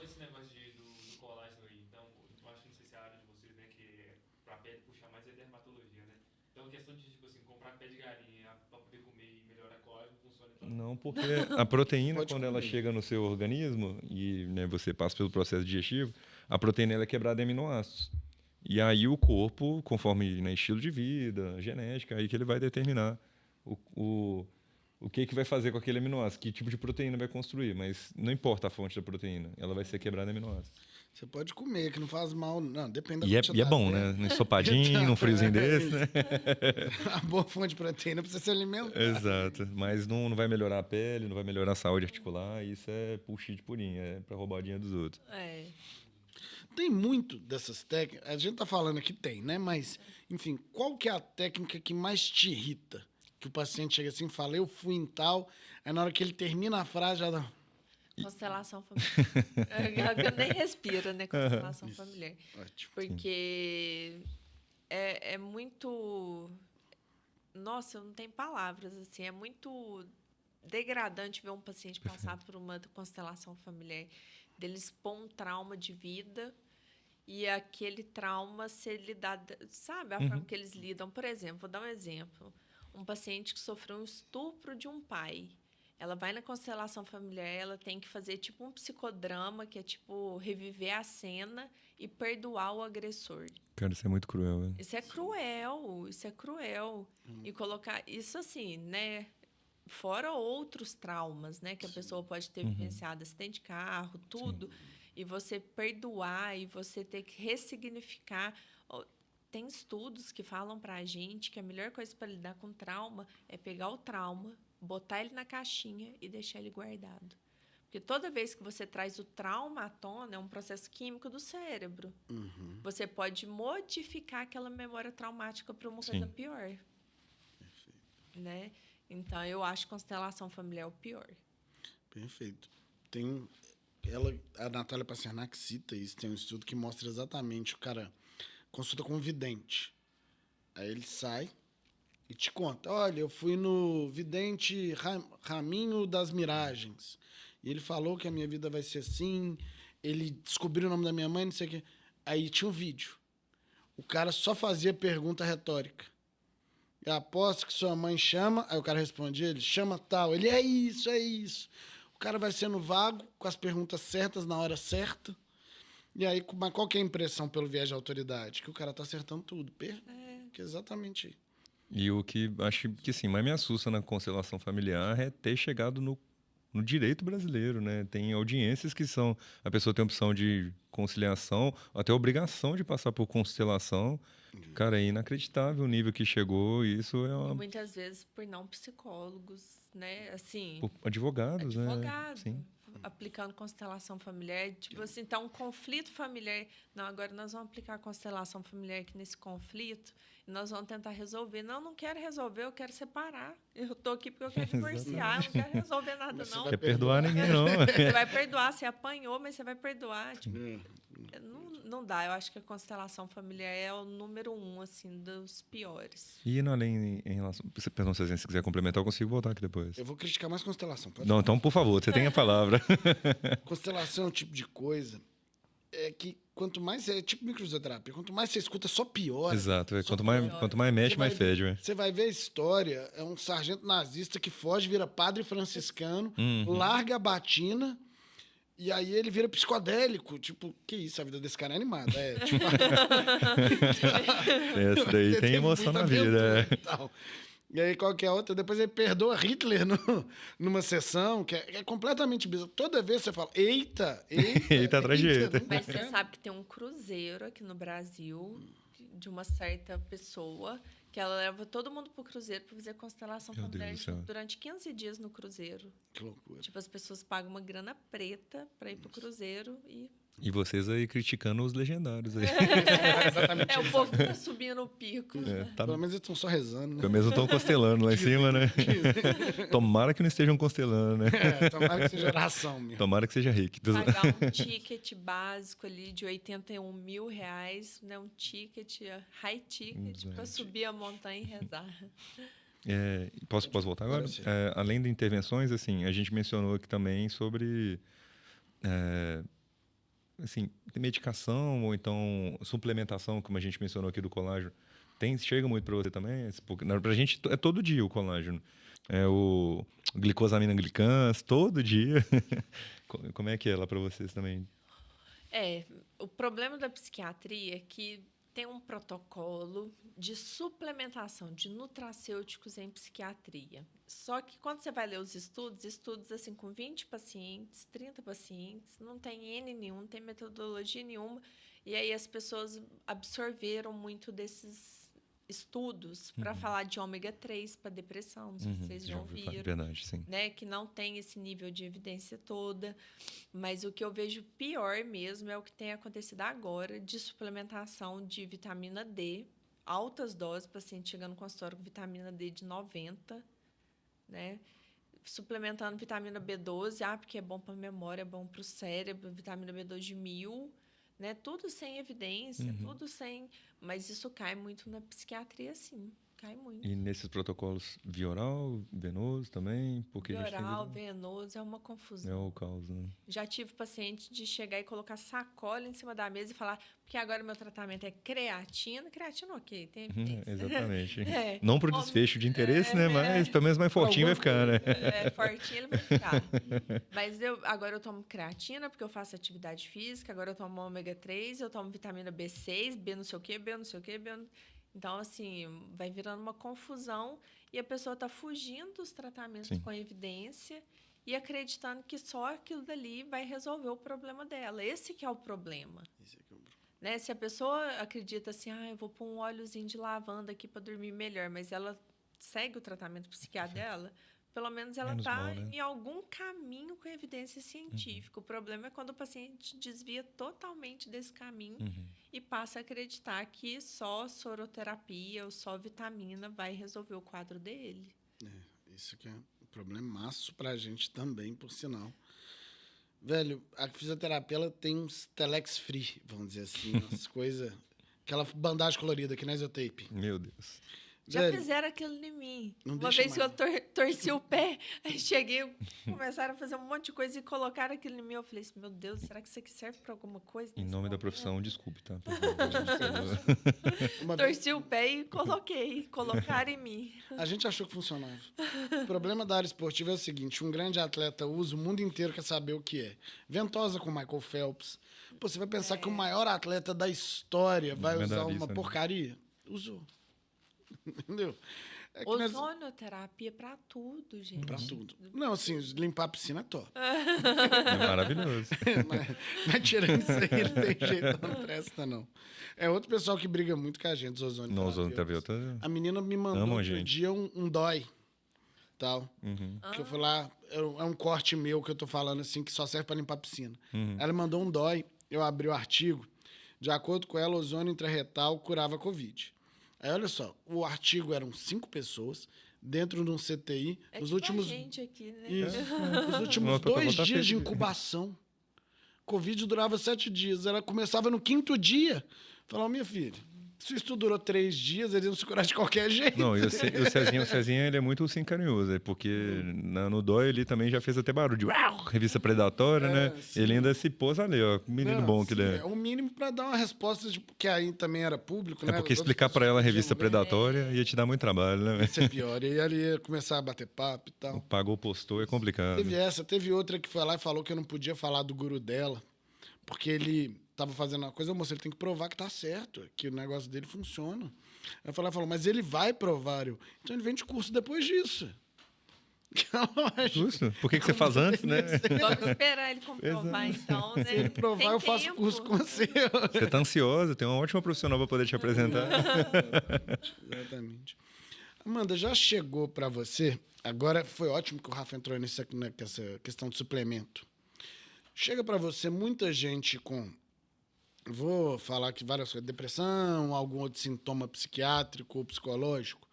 esse negócio do colágeno aí, então, eu acho que não sei se é a área de vocês, né, que pra pele puxar mais é dermatologia, né? Então a questão de, tipo assim, comprar pé de galinha pra poder comer e melhorar colágeno funciona então.
Não, porque a proteína,
Pode
quando ela
comer.
chega no seu organismo e, né, você passa pelo processo digestivo, a proteína ela é quebrada em aminoácidos. E aí o corpo, conforme, né, estilo de vida, genética, aí que ele vai determinar o que vai fazer com aquele aminoácido, que tipo de proteína vai construir, mas não importa a fonte da proteína, ela vai ser quebrada em aminoácidos.
Você pode comer, que não faz mal. Não, depende da
E é
quantidade.
bom, né? Ensopadinho, num friozinho desse, né?
A boa fonte de proteína precisa se alimentar.
Exato. Mas não vai melhorar a pele, não vai melhorar a saúde articular. Isso é bullshit purinho, é pra roubadinha dos outros.
É.
Tem muito dessas técnicas. A gente tá falando aqui tem, né? Mas, enfim, qual que é a técnica que mais te irrita? Que o paciente chega assim e fala, eu fui em tal, aí na hora que ele termina a frase já dá...
Constelação familiar. Eu nem respiro, né? Constelação familiar.
Ótimo.
Porque é muito... Nossa, eu não tenho palavras, assim. É muito degradante ver um paciente passar por uma constelação familiar, dele expor um trauma de vida e aquele trauma ser lidado... Sabe a forma que eles lidam? Por exemplo, vou dar um exemplo. Um paciente que sofreu um estupro de um pai. Ela vai na constelação familiar, ela tem que fazer tipo um psicodrama, que é tipo reviver a cena e perdoar o agressor.
Cara, isso é muito cruel, velho.
Isso é cruel, isso é cruel. E colocar isso assim, né? Fora outros traumas, né? Que a pessoa pode ter vivenciado, acidente de carro, tudo. E você perdoar e você ter que ressignificar. Tem estudos que falam pra gente que a melhor coisa para lidar com trauma é pegar o trauma, botar ele na caixinha e deixar ele guardado. Porque toda vez que você traz o trauma à tona, é um processo químico do cérebro. Você pode modificar aquela memória traumática para uma coisa pior. Né? Então, eu acho constelação familiar o pior.
Perfeito. A Natália Pasternak cita isso, tem um estudo que mostra exatamente o cara consulta com um vidente. Aí ele sai e te conta, olha, eu fui no vidente Raminho das Miragens. E ele falou que a minha vida vai ser assim, ele descobriu o nome da minha mãe, não sei o quê. Aí tinha um vídeo. O cara só fazia pergunta retórica. Eu aposto que sua mãe chama, aí o cara respondia, ele chama tal, ele é isso, é isso. O cara vai sendo vago, com as perguntas certas na hora certa. E aí, mas qual que é a impressão pelo viés de autoridade? Que o cara tá acertando tudo. Que é exatamente isso.
E o que acho que sim, mais me assusta na constelação familiar é ter chegado no direito brasileiro, né? Tem audiências que são... A pessoa tem a opção de conciliação, até obrigação de passar por constelação. Cara, é inacreditável o nível que chegou. E isso é
E
uma...
muitas vezes por não psicólogos, né? Assim,
Por advogados, né?
advogado,
Sim.
aplicando constelação familiar. Tipo assim, tá um conflito familiar. Não, agora nós vamos aplicar a constelação familiar aqui nesse conflito e nós vamos tentar resolver. Não quero resolver, eu quero separar. Eu tô aqui porque eu quero divorciar, eu não quero resolver nada,
Mas você
não.
vai
Quer perdoar ninguém, não.
Você vai perdoar, você apanhou, mas você vai perdoar. Tipo, não dá. Eu acho que a constelação familiar é o número 1, assim, dos piores.
E indo além em relação... Perdão, se você quiser complementar, eu consigo voltar aqui depois.
Eu vou criticar mais constelação. Pode
Não,
falar.
então, por favor, você tem a palavra.
Constelação é um tipo de coisa que quanto mais... É tipo microfisioterapia. Quanto mais você escuta, só piora.
Exato.
Só
Quanto
piora.
mais mexe,
Você vai
mais fede, velho.
Você vai ver a história, é um sargento nazista que foge, vira padre franciscano, larga a batina, e aí ele vira psicodélico. Tipo, que isso, a vida desse cara é animada. É, tipo,
Essa daí tem
teve
emoção
muita
na vida.
aventura e tal. E aí, qual que é a outra? Depois ele perdoa Hitler numa sessão, que é completamente bizarro. Toda vez você fala, eita.
Eita, atrás de eita.
Mas você sabe que tem um cruzeiro aqui no Brasil de uma certa pessoa que ela leva todo mundo pro cruzeiro para fazer constelação
Meu Deus
familiar
do céu.
durante 15 dias no cruzeiro.
Que loucura.
Tipo, as pessoas pagam uma grana preta para ir pro cruzeiro e...
E vocês aí criticando os legendários aí.
Exatamente
É, o
isso.
povo tá subindo o pico.
É, tá...
Pelo menos eles estão só rezando, né?
Pelo menos não estão constelando lá em cima, né? Tomara que não estejam constelando, né?
Tomara que seja oração mesmo.
Tomara que seja rico.
Pagar um ticket básico ali de R$81 mil, né? Um ticket, high ticket, para subir a montanha e rezar.
Posso voltar agora?
Pode ser.
Além de intervenções, assim, a gente mencionou aqui também sobre assim, medicação ou então suplementação, como a gente mencionou aqui do colágeno. Chega muito para você também? Para a gente é todo dia o colágeno. É o glicosamina glicans, todo dia. Como é que é lá para vocês também?
O problema da psiquiatria é que tem um protocolo de suplementação de nutracêuticos em psiquiatria. Só que quando você vai ler os estudos assim com 20 pacientes, 30 pacientes, não tem N nenhum, não tem metodologia nenhuma, e aí as pessoas absorveram muito desses estudos para falar de ômega 3 para depressão, não sei se vocês já
ouvi falar.
ouviram.
Verdade, sim.
Né, que não tem esse nível de evidência toda, mas o que eu vejo pior mesmo é o que tem acontecido agora de suplementação de vitamina D, altas doses, paciente chegando com consultório com vitamina D de 90, né, suplementando vitamina B12, porque é bom para a memória, é bom para o cérebro, vitamina B12 de 1000, né, tudo sem evidência, tudo sem, mas isso cai muito na psiquiatria, sim. Cai muito.
E nesses protocolos via oral, venoso também? Porque
Via
a gente tem
oral,
visto-
venoso, é uma
É
confusão.
o caos, né?
Já tive paciente de chegar e colocar sacola em cima da mesa e falar, porque agora meu tratamento é creatina. Creatina, ok, tem evidência.
Exatamente.
É.
Não pro desfecho de interesse, né? Mas pelo menos mais fortinho vai ficar, né?
É, fortinho ele vai ficar. Mas agora eu tomo creatina, porque eu faço atividade física, agora eu tomo ômega 3, eu tomo vitamina B6, B não sei o quê, B não sei o quê, Então, assim, vai virando uma confusão e a pessoa está fugindo dos tratamentos
Sim.
com evidência e acreditando que só aquilo dali vai resolver o problema dela. Esse que é o problema.
Esse aqui é o problema.
Né? Se a pessoa acredita assim, eu vou pôr um óleozinho de lavanda aqui para dormir melhor, mas ela segue o tratamento psiquiátrico dela, pelo menos ela
Menos
está
mal, né?
em algum caminho com evidência científica. O problema é quando o paciente desvia totalmente desse caminho e passa a acreditar que só soroterapia ou só vitamina vai resolver o quadro dele.
Isso que é um problemaço pra gente também, por sinal. Velho, a fisioterapia ela tem uns telex free, vamos dizer assim, umas coisas. Aquela bandagem colorida que na Isotape.
Meu Deus.
Já
Velho,
fizeram aquilo em mim.
não
Uma
deixa
vez que eu
mais.
torci o pé, aí cheguei, começaram a fazer um monte de coisa e colocaram aquilo em mim. Eu falei assim, meu Deus, será que isso aqui serve para alguma coisa?
Em
nesse
nome da
momento?
profissão, desculpe, tá?
Uma vez,
Torci o pé e colocaram em mim.
a gente achou que funcionava. O problema da área esportiva é o seguinte: um grande atleta usa, o mundo inteiro quer saber o que é. Ventosa com Michael Phelps. Pô, você vai pensar que o maior atleta da história vai usar
Medalhista,
uma
né?
porcaria? Usou. Entendeu? É que nós-
Ozonioterapia para tudo, gente.
Pra tudo. Não, assim, limpar a piscina é top.
É maravilhoso.
mas tirando isso aí, não tem jeito, não presta, não. É outro pessoal que briga muito com a gente, os ozônio.
Não, os terapeutas.
A menina me mandou
Amam a
outro
gente.
dia um dói, tal. Que eu fui lá, é um corte meu que eu tô falando assim, que só serve pra limpar a piscina. Ela mandou um dói, eu abri o artigo. De acordo com ela, ozônio intraretal curava Covid. Aí, olha só, o artigo eram 5 pessoas dentro de um CTI.
É
Os
tipo
últimos,
a gente aqui, né?
isso, os
Não,
últimos
o protocolo
2
tá
dias de
feito.
incubação. Covid durava 7 dias. Ela começava no 5º dia. Falava, minha filha, se isso durou 3 dias, eles iam se curar de qualquer jeito.
Não, e o Cezinha, ele é muito sim carinhoso, porque no dói ele também já fez até barulho de uau, revista predatória, né?
sim.
Ele ainda se pôs ali, ó, menino
Não,
bom que
sim,
ele
é o mínimo para dar uma resposta, que aí também era público,
É
né?
porque
As outras
explicar pra
pessoas
ela a
podiam
revista
ver.
predatória ia te dar muito trabalho, né?
Isso é pior. E aí ele ia começar a bater papo e tal.
Pagou, postou, é complicado.
Teve outra que foi lá e falou que eu não podia falar do guru dela, porque ele tava fazendo uma coisa, moça, ele tem que provar que tá certo, que o negócio dele funciona. Aí ela falou, mas ele vai provar. Então ele vende curso depois disso.
Justo. Por que você faz antes, né?
Vamos esperar ele comprovar, então, né?
Se ele provar,
Tem
eu faço
tempo.
curso com você.
Você tá ansiosa, tem uma ótima profissional pra poder te apresentar.
Exatamente. Amanda, já chegou para você, agora foi ótimo que o Rafa entrou nessa questão de suplemento. Chega para você muita gente com, vou falar aqui várias coisas, depressão, algum outro sintoma psiquiátrico ou psicológico,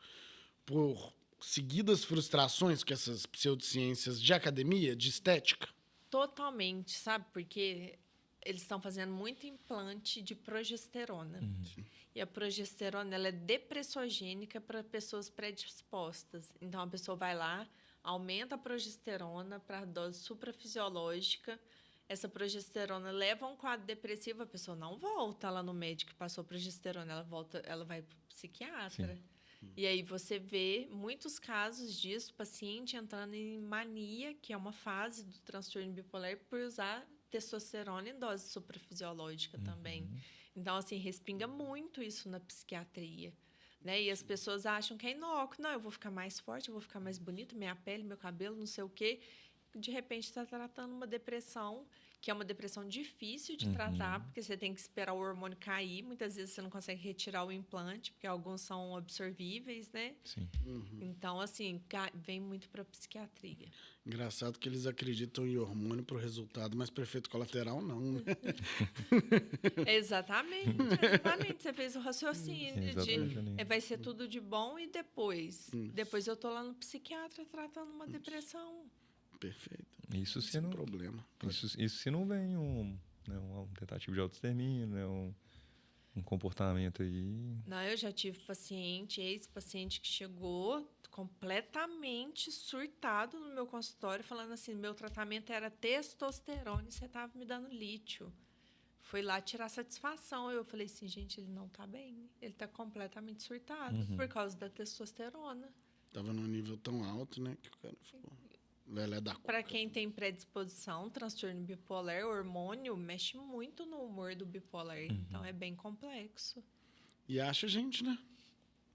por seguidas frustrações com essas pseudociências de academia, de estética.
Totalmente, sabe? Porque eles estão fazendo muito implante de progesterona. E a progesterona ela é depressogênica para pessoas predispostas. Então, a pessoa vai lá, aumenta a progesterona para a dose suprafisiológica. Essa progesterona leva a um quadro depressivo, a pessoa não volta lá no médico que passou progesterona, ela vai para o psiquiatra. E aí você vê muitos casos disso, paciente entrando em mania, que é uma fase do transtorno bipolar, por usar testosterona em dose suprafisiológica também. Então, assim, respinga muito isso na psiquiatria. Né? E as pessoas acham que é inócuo. Não, eu vou ficar mais forte, eu vou ficar mais bonito, minha pele, meu cabelo, não sei o quê. De repente, está tratando uma depressão, que é uma depressão difícil de tratar, porque você tem que esperar o hormônio cair. Muitas vezes você não consegue retirar o implante, porque alguns são absorvíveis, né?
Sim.
Então, assim, vem muito para a psiquiatria.
Engraçado que eles acreditam em hormônio para o resultado, mas para efeito colateral, não. Né?
Exatamente. Você fez o raciocínio de vai ser tudo de bom e depois. Depois eu tô lá no psiquiatra tratando uma depressão.
Perfeito.
Isso se
Sem
não,
problema.
isso se não vem um tentativo de autoextermínio, né? Um comportamento aí.
Não, eu já tive ex-paciente que chegou completamente surtado no meu consultório, falando assim, meu tratamento era testosterona e você estava me dando lítio. Foi lá tirar satisfação. Eu falei assim, gente, ele não está bem. Ele está completamente surtado por causa da testosterona.
Tava num nível tão alto, né, que o cara ficou lelé da
Para
cuca.
quem tem predisposição, transtorno bipolar, o hormônio mexe muito no humor do bipolar. Então, é bem complexo.
E acha gente, né?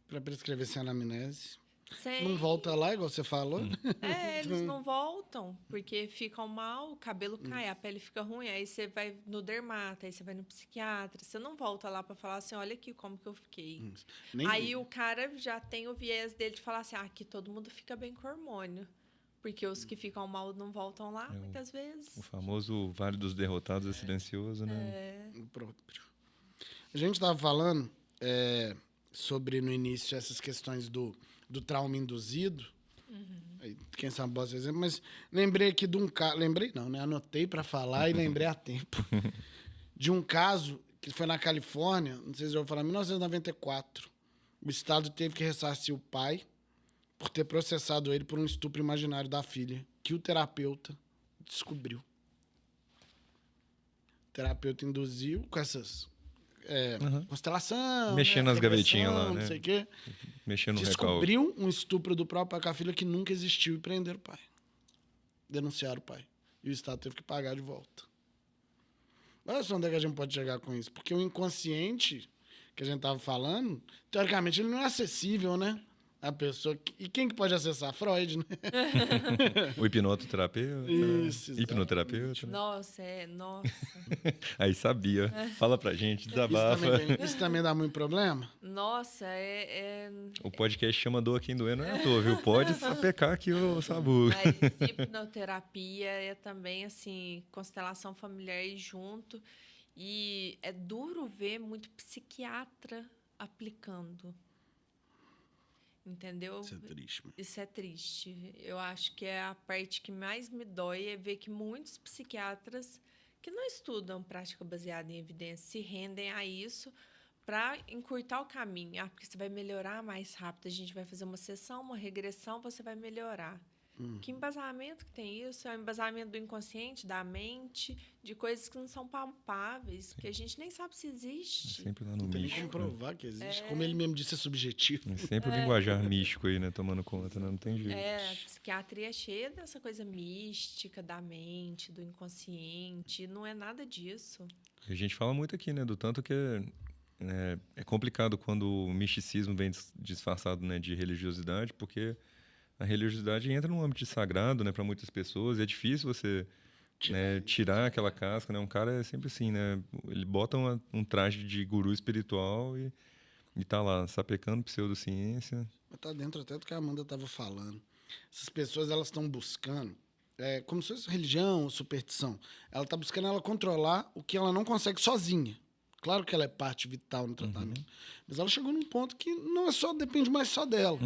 Pra prescrever sem anamnese.
Sim.
Não volta lá, igual você falou.
Eles não voltam, porque ficam mal, o cabelo cai, a pele fica ruim, aí você vai no dermato, aí você vai no psiquiatra, você não volta lá para falar assim, olha aqui como que eu fiquei.
Nem
Aí o cara já tem o viés dele de falar assim, aqui todo mundo fica bem com hormônio, porque os que ficam mal não voltam lá, muitas vezes.
O famoso Vale dos Derrotados é silencioso, né?
o próprio. A gente estava falando sobre, no início, essas questões do trauma induzido. Aí, quem sabe posso exemplo, mas lembrei aqui de um caso. Lembrei não, né? Anotei para falar e lembrei a tempo. De um caso que foi na Califórnia, não sei se eu vou falar, em 1994. O Estado teve que ressarcir o pai por ter processado ele por um estupro imaginário da filha, que o terapeuta descobriu. O terapeuta induziu com essas constelação,
Mexendo
né,
nas gavetinhas lá, né?
Não sei o quê.
Mexendo no recalque.
Descobriu um estupro do próprio pai com a filha que nunca existiu e prenderam o pai. Denunciaram o pai. E o Estado teve que pagar de volta. Olha só onde é que a gente pode chegar com isso. Porque o inconsciente que a gente estava falando, teoricamente, ele não é acessível, né? A pessoa... E quem que pode acessar? Freud, né?
O hipnoterapeuta.
Isso, exatamente.
Hipnoterapeuta.
Nossa, nossa.
Aí sabia. Fala pra gente, desabafa.
Isso também dá muito problema?
Nossa,
O podcast chama Doa Quem Doer, não é à toa, viu? Pode sapecar aqui o sabu.
Mas hipnoterapia é também, assim, constelação familiar e junto. E é duro ver muito psiquiatra aplicando. Entendeu?
Isso é triste. Mano.
Isso é triste. Eu acho que é a parte que mais me dói é ver que muitos psiquiatras que não estudam prática baseada em evidência se rendem a isso para encurtar o caminho. Porque você vai melhorar mais rápido. A gente vai fazer uma sessão, uma regressão, você vai melhorar. Que embasamento que tem isso? É o embasamento do inconsciente, da mente, de coisas que não são palpáveis, que a gente nem sabe se existe.
Sempre lá no
Não tem nem
místico.
como provar que existe. Como ele mesmo disse, é subjetivo.
É sempre o linguajar místico aí, né? Tomando conta, né? Não tem jeito.
A psiquiatria é cheia dessa coisa mística da mente, do inconsciente. Não é nada disso.
A gente fala muito aqui, né? Do tanto que é complicado quando o misticismo vem disfarçado, né, de religiosidade, porque a religiosidade entra num âmbito sagrado, né, para muitas pessoas. E é difícil você tirar aquela casca, né? Um cara é sempre assim, né? Ele bota um traje de guru espiritual e tá lá, sapecando pseudociência.
Mas tá dentro até do que a Amanda estava falando. Essas pessoas, elas estão buscando, como se fosse religião ou superstição. Ela está buscando ela controlar o que ela não consegue sozinha. Claro que ela é parte vital no tratamento. Mas ela chegou num ponto que não é só, depende mais só dela.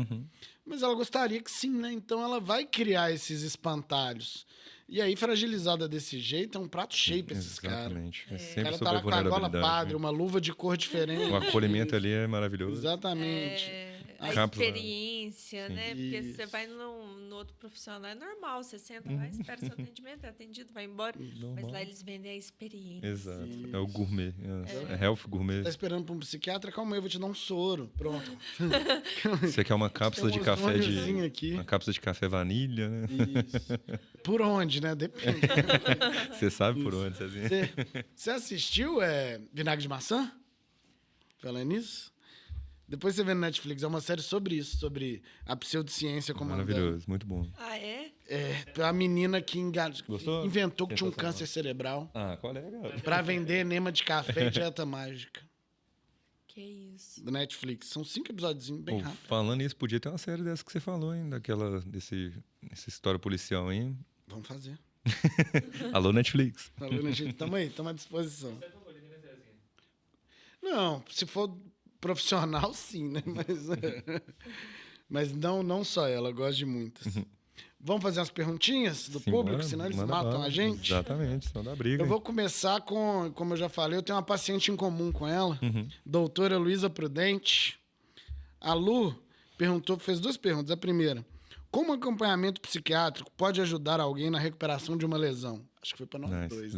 Mas ela gostaria que sim, né? Então ela vai criar esses espantalhos. E aí, fragilizada desse jeito, é um prato cheio pra esses caras.
Exatamente. É
O
sempre
cara
sobre
tá
a
lá com a gola
vulnerabilidade.
padre, uma luva de cor diferente.
O acolhimento ali é maravilhoso.
Exatamente.
A
Cápsula.
experiência,
Sim.
né? Porque
Isso.
você vai no outro profissional, é normal, você senta lá, espera seu atendimento, é atendido, vai embora.
Normal.
Mas lá eles vendem a experiência.
Exato. É o gourmet. É health gourmet.
Tá esperando pra um psiquiatra? Calma aí, eu vou te dar um soro. Pronto.
Você quer uma cápsula de
Tem um
café
ozôniozinho aqui.
Uma cápsula de café vanilha, né?
Isso. Por onde, né? Depende.
Você sabe por onde, Cezinha.
Você assistiu Vinagre de Maçã? Falando nisso, depois você vê no Netflix, é uma série sobre isso, sobre a pseudociência comandando.
Maravilhoso, muito bom.
Ah, é?
A menina que
Gostou?
inventou que tinha um
Sensacional.
câncer cerebral
Ah, qual é, cara?
pra vender enema de café e dieta mágica.
Que isso.
Do Netflix. São 5 episódios bem
Pô,
rápidos.
falando isso, podia ter uma série dessa que você falou, hein? Dessa história policial, hein?
Vamos fazer.
Alô, Netflix.
Aluna, gente, tamo aí, tamo à disposição.
Você é favorito, né, Zezinho?
Não, se for profissional, sim, né? Mas não só ela, eu gosto de muitas. Vamos fazer umas perguntinhas do
Simbora,
público, senão eles
manda
matam
bala.
a gente?
Exatamente, senão dá briga.
Eu
hein?
vou começar com, como eu já falei, eu tenho uma paciente em comum com ela,
Uhum.
doutora Luísa Prudente. A Lu fez 2 perguntas. A primeira, como o acompanhamento psiquiátrico pode ajudar alguém na recuperação de uma lesão? Acho que foi para nós
Nice.
dois.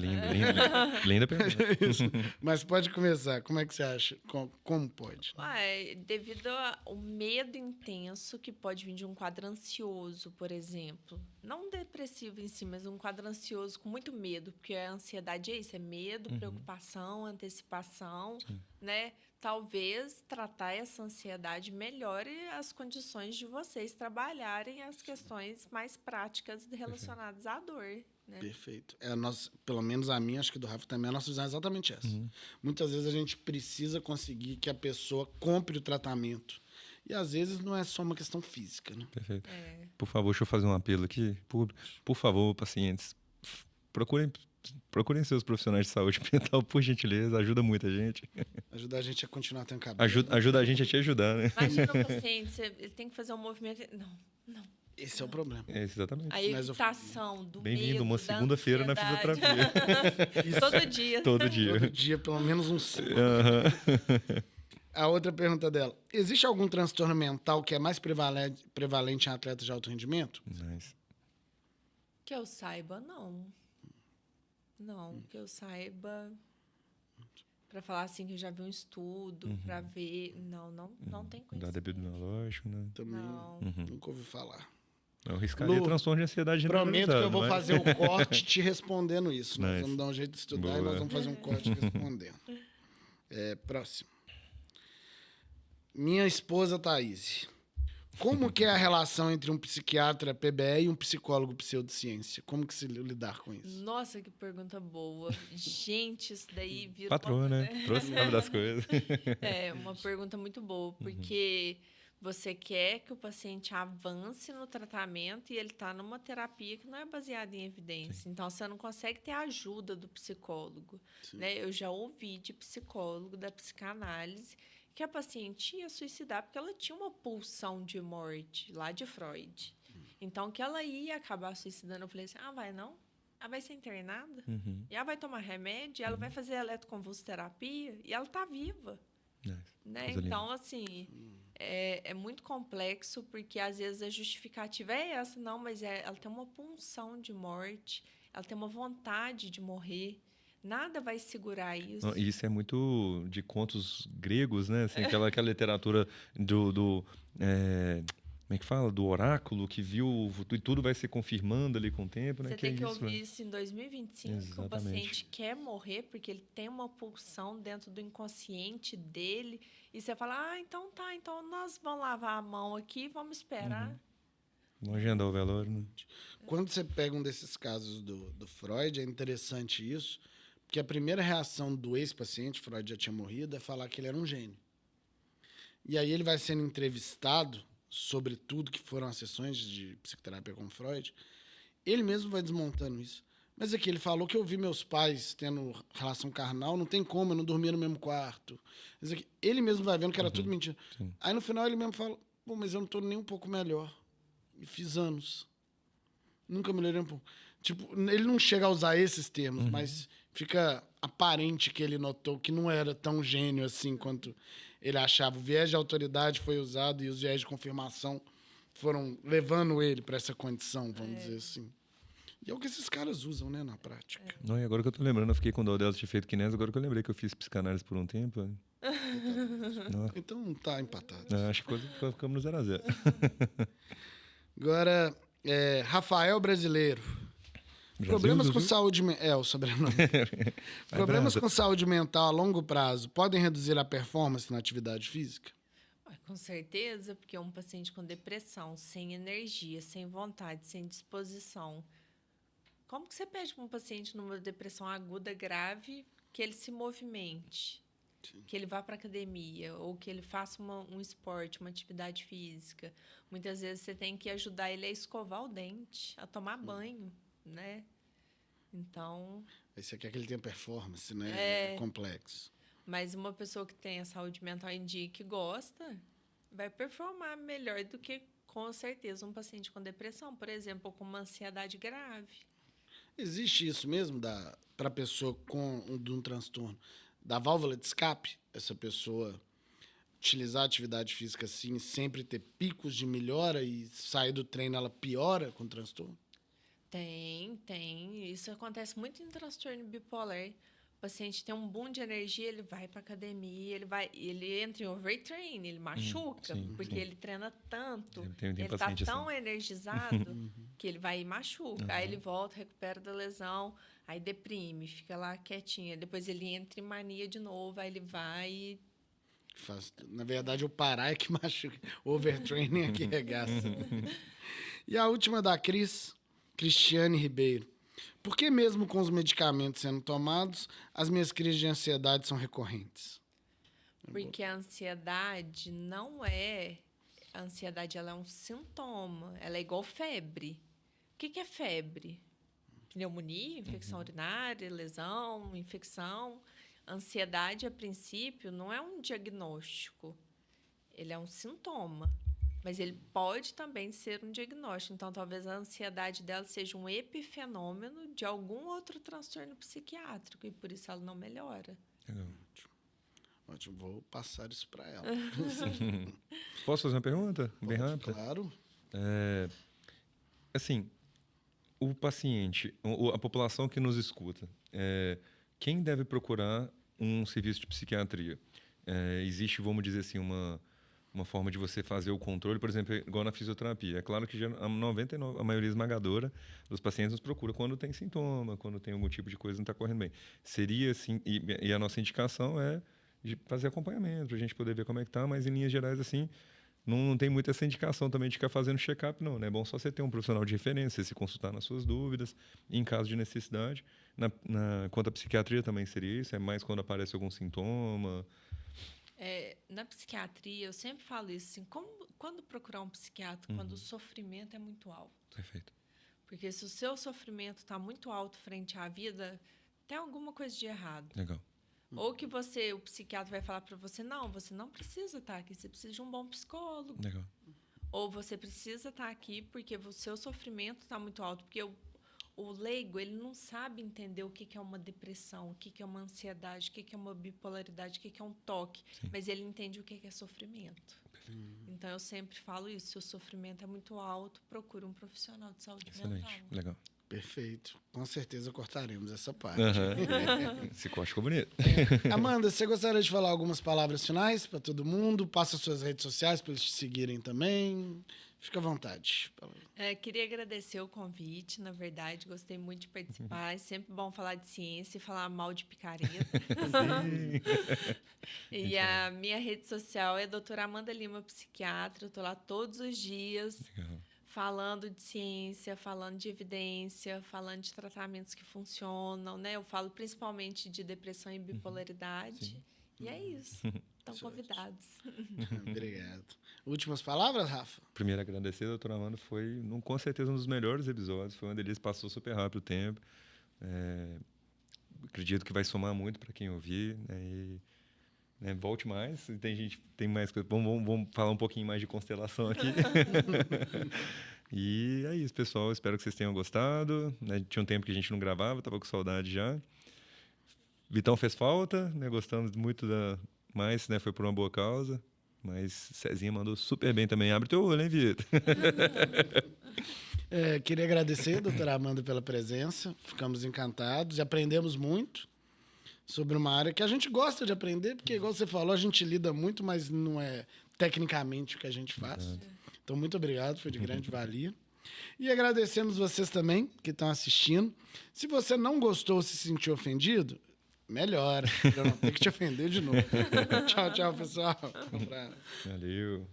Linda pergunta.
Isso. Mas pode começar. Como é que você acha? Como pode?
Devido ao medo intenso que pode vir de um quadro ansioso, por exemplo. Não depressivo em si, mas um quadro ansioso com muito medo, porque a ansiedade é isso, é medo, preocupação, antecipação, né? Talvez tratar essa ansiedade melhore as condições de vocês trabalharem as questões mais práticas relacionadas à dor, né?
Perfeito. Pelo menos a minha, acho que do Rafa também, a nossa visão é exatamente essa. Muitas vezes a gente precisa conseguir que a pessoa compre o tratamento. E às vezes não é só uma questão física, né?
Perfeito. Por favor, deixa eu fazer um apelo aqui. Por favor, pacientes, procurem seus profissionais de saúde mental, por gentileza. Ajuda muita gente.
Ajudar a gente a continuar tendo cabelo.
Ajuda a gente a te ajudar, né?
Imagina o paciente, ele tem que fazer um movimento. Não.
Esse é o problema.
É, exatamente.
A
Mas eu-
evitação do
Bem-vindo,
medo,
uma
da
segunda-feira na
ansiedade.
fisioterapia.
Todo dia.
Todo dia.
Todo dia, pelo menos um 5.
Aham.
A outra pergunta dela. Existe algum transtorno mental que é mais prevalente em atletas de alto rendimento?
Nice.
Que eu saiba, não. Não, que eu saiba. Pra falar assim, que eu já vi um estudo, pra ver. Não tem coisa.
Dá debido analógico, né?
Também
Não.
nunca ouvi falar.
Eu riscaria
Lu,
transtorno de ansiedade
Prometo que eu
generalizado,
vou
mas-
fazer o corte te respondendo isso. Nós
Nice.
vamos dar um jeito de estudar e
Boa.
nós vamos fazer um corte respondendo. Próximo. Minha esposa, Thaís. Como que é a relação entre um psiquiatra PBE e um psicólogo pseudociência? Como que se lidar com isso?
Nossa, que pergunta boa. Gente, isso daí vira.
Patroa, né? Trouxe sabe das coisas.
É uma pergunta muito boa, porque você quer que o paciente avance no tratamento e ele está numa terapia que não é baseada em evidência. Então, você não consegue ter a ajuda do psicólogo. Né? Eu já ouvi de psicólogo, da psicanálise, que a paciente ia suicidar porque ela tinha uma pulsão de morte lá de Freud. Então, que ela ia acabar suicidando. Eu falei assim, vai não? Ela vai ser internada? E ela vai tomar remédio? Ela vai fazer eletroconvulsoterapia? E ela está viva.
Nice.
Né?
Coisa linda.
Então, assim, é muito complexo, porque às vezes a justificativa é essa, não, mas ela tem uma punção de morte, ela tem uma vontade de morrer, nada vai segurar isso.
Não, e isso é muito de contos gregos, né? Assim, aquela literatura como é que fala? Do oráculo que viu o futuro e tudo vai se confirmando ali com o tempo, né?
Você tem que
isso,
ouvir
né?
isso em 2025, que o
Exatamente.
paciente quer morrer porque ele tem uma pulsão dentro do inconsciente dele, e você fala, então tá, então nós vamos lavar a mão aqui, vamos esperar.
Vamos agendar o velório, né?
Quando você pega um desses casos do Freud, é interessante isso, porque a primeira reação do ex-paciente, Freud já tinha morrido, é falar que ele era um gênio. E aí ele vai sendo entrevistado sobre tudo que foram as sessões de psicoterapia com Freud, ele mesmo vai desmontando isso. Mas aqui ele falou que eu vi meus pais tendo relação carnal, não tem como, eu não dormia no mesmo quarto. Mas aqui, ele mesmo vai vendo que era tudo mentira.
Sim.
Aí no final ele mesmo fala, pô, mas eu não estou nem um pouco melhor. E fiz anos. Nunca melhorei um pouco. Tipo, ele não chega a usar esses termos, mas fica aparente que ele notou que não era tão gênio assim quanto ele achava. O viés de autoridade foi usado e os viés de confirmação foram levando ele para essa condição, vamos dizer assim. E é o que esses caras usam, né, na prática.
Não, e agora que eu tô lembrando, eu fiquei com dó dela de ter feito kinese, agora que eu lembrei que eu fiz psicanálise por um tempo. Não,
Então tá empatado.
acho que ficamos no 0-0.
Agora, Rafael Brasileiro. Problemas com
Brasil?
saúde... o sobrenome. Problemas com saúde mental a longo prazo podem reduzir a performance na atividade física?
Com certeza, porque um paciente com depressão, sem energia, sem vontade, sem disposição, como que você pede para um paciente numa depressão aguda grave que ele se movimente, que ele vá para a academia ou que ele faça um esporte, uma atividade física? Muitas vezes você tem que ajudar ele a escovar o dente, a tomar banho, né? Então...
Aí você quer que ele tenha performance, né? É complexo.
Mas uma pessoa que tem a saúde mental em dia e que gosta, vai performar melhor do que, com certeza, um paciente com depressão, por exemplo, ou com uma ansiedade grave.
Existe isso mesmo para a pessoa de um transtorno da válvula de escape? Essa pessoa utilizar a atividade física assim, sempre ter picos de melhora e sair do treino, ela piora com o transtorno?
Tem. Isso acontece muito em transtorno bipolar. O paciente tem um boom de energia, ele vai para academia, ele entra em overtraining, ele machuca, porque ele treina tanto, ele está tão energizado que ele vai e machuca. Aí ele volta, recupera da lesão, aí deprime, fica lá quietinho. Depois ele entra em mania de novo, aí ele vai e...
Na verdade, o parar é que machuca. O overtraining é que regaça. E a última da Cristiane Ribeiro. Por que mesmo com os medicamentos sendo tomados, as minhas crises de ansiedade são recorrentes?
Porque a ansiedade não é... A ansiedade ela é um sintoma, ela é igual febre. O que é febre? Pneumonia, infecção urinária, lesão, infecção. Ansiedade, a princípio, não é um diagnóstico. Ele é um sintoma. Mas ele pode também ser um diagnóstico. Então, talvez a ansiedade dela seja um epifenômeno de algum outro transtorno psiquiátrico e por isso ela não melhora.
Ótimo, vou passar isso para ela.
Posso fazer uma pergunta? Bem rápida?
Claro.
Assim, o paciente, a população que nos escuta, quem deve procurar um serviço de psiquiatria? Existe, vamos dizer assim, uma forma de você fazer o controle, por exemplo, igual na fisioterapia. É claro que a maioria esmagadora dos pacientes nos procura quando tem sintoma, quando tem algum tipo de coisa que não está correndo bem. Seria assim, e a nossa indicação é de fazer acompanhamento, para a gente poder ver como é que está, mas em linhas gerais, assim, não tem muito essa indicação também de ficar fazendo check-up, não, né? É bom só você ter um profissional de referência, se consultar nas suas dúvidas, em caso de necessidade. Quanto à psiquiatria também seria isso? É mais quando aparece algum sintoma?
Na psiquiatria, eu sempre falo isso, assim, quando procurar um psiquiatra, quando o sofrimento é muito alto.
Perfeito.
Porque se o seu sofrimento está muito alto frente à vida, tem alguma coisa de errado.
Legal.
Ou que o psiquiatra vai falar para você, não, você não precisa estar aqui, você precisa de um bom psicólogo.
Legal.
Ou você precisa estar aqui porque o seu sofrimento está muito alto, porque o leigo, ele não sabe entender o que é uma depressão, o que é uma ansiedade, o que é uma bipolaridade, o que é um toque. Sim. Mas ele entende o que é sofrimento. Então, eu sempre falo isso. Se o sofrimento é muito alto, procure um profissional de saúde mental.
Legal.
Perfeito. Com certeza cortaremos essa parte.
Esse corte ficou bonito.
Amanda, você gostaria de falar algumas palavras finais para todo mundo? Passa suas redes sociais para eles te seguirem também. Fica à vontade.
Queria agradecer o convite, na verdade, gostei muito de participar. É sempre bom falar de ciência e falar mal de picareta. E a minha rede social é doutora Amanda Lima, psiquiatra. Eu estou lá todos os dias, falando de ciência, falando de evidência, falando de tratamentos que funcionam, né? Eu falo principalmente de depressão e bipolaridade. E é isso. Estão convidados.
Obrigado. Últimas palavras, Rafa?
Primeiro, agradecer, doutora Amanda. Foi, com certeza, um dos melhores episódios. Foi uma delícia, passou super rápido o tempo. Acredito que vai somar muito para quem ouvir. Volte mais. Tem mais coisa. Vamos falar um pouquinho mais de constelação aqui. E é isso, pessoal. Espero que vocês tenham gostado. Tinha um tempo que a gente não gravava, estava com saudade já. Vitão fez falta, gostamos muito mas foi por uma boa causa. Mas Cezinha mandou super bem também. Abre teu olho, hein, Vitor?
Queria agradecer, doutora Amanda, pela presença. Ficamos encantados e aprendemos muito sobre uma área que a gente gosta de aprender, porque, igual você falou, a gente lida muito, mas não é tecnicamente o que a gente faz. Então, muito obrigado, foi de grande valia. E agradecemos vocês também que estão assistindo. Se você não gostou ou se sentiu ofendido, melhora, pra eu não ter que te ofender de novo. Tchau, tchau, pessoal. Um abraço.
Valeu.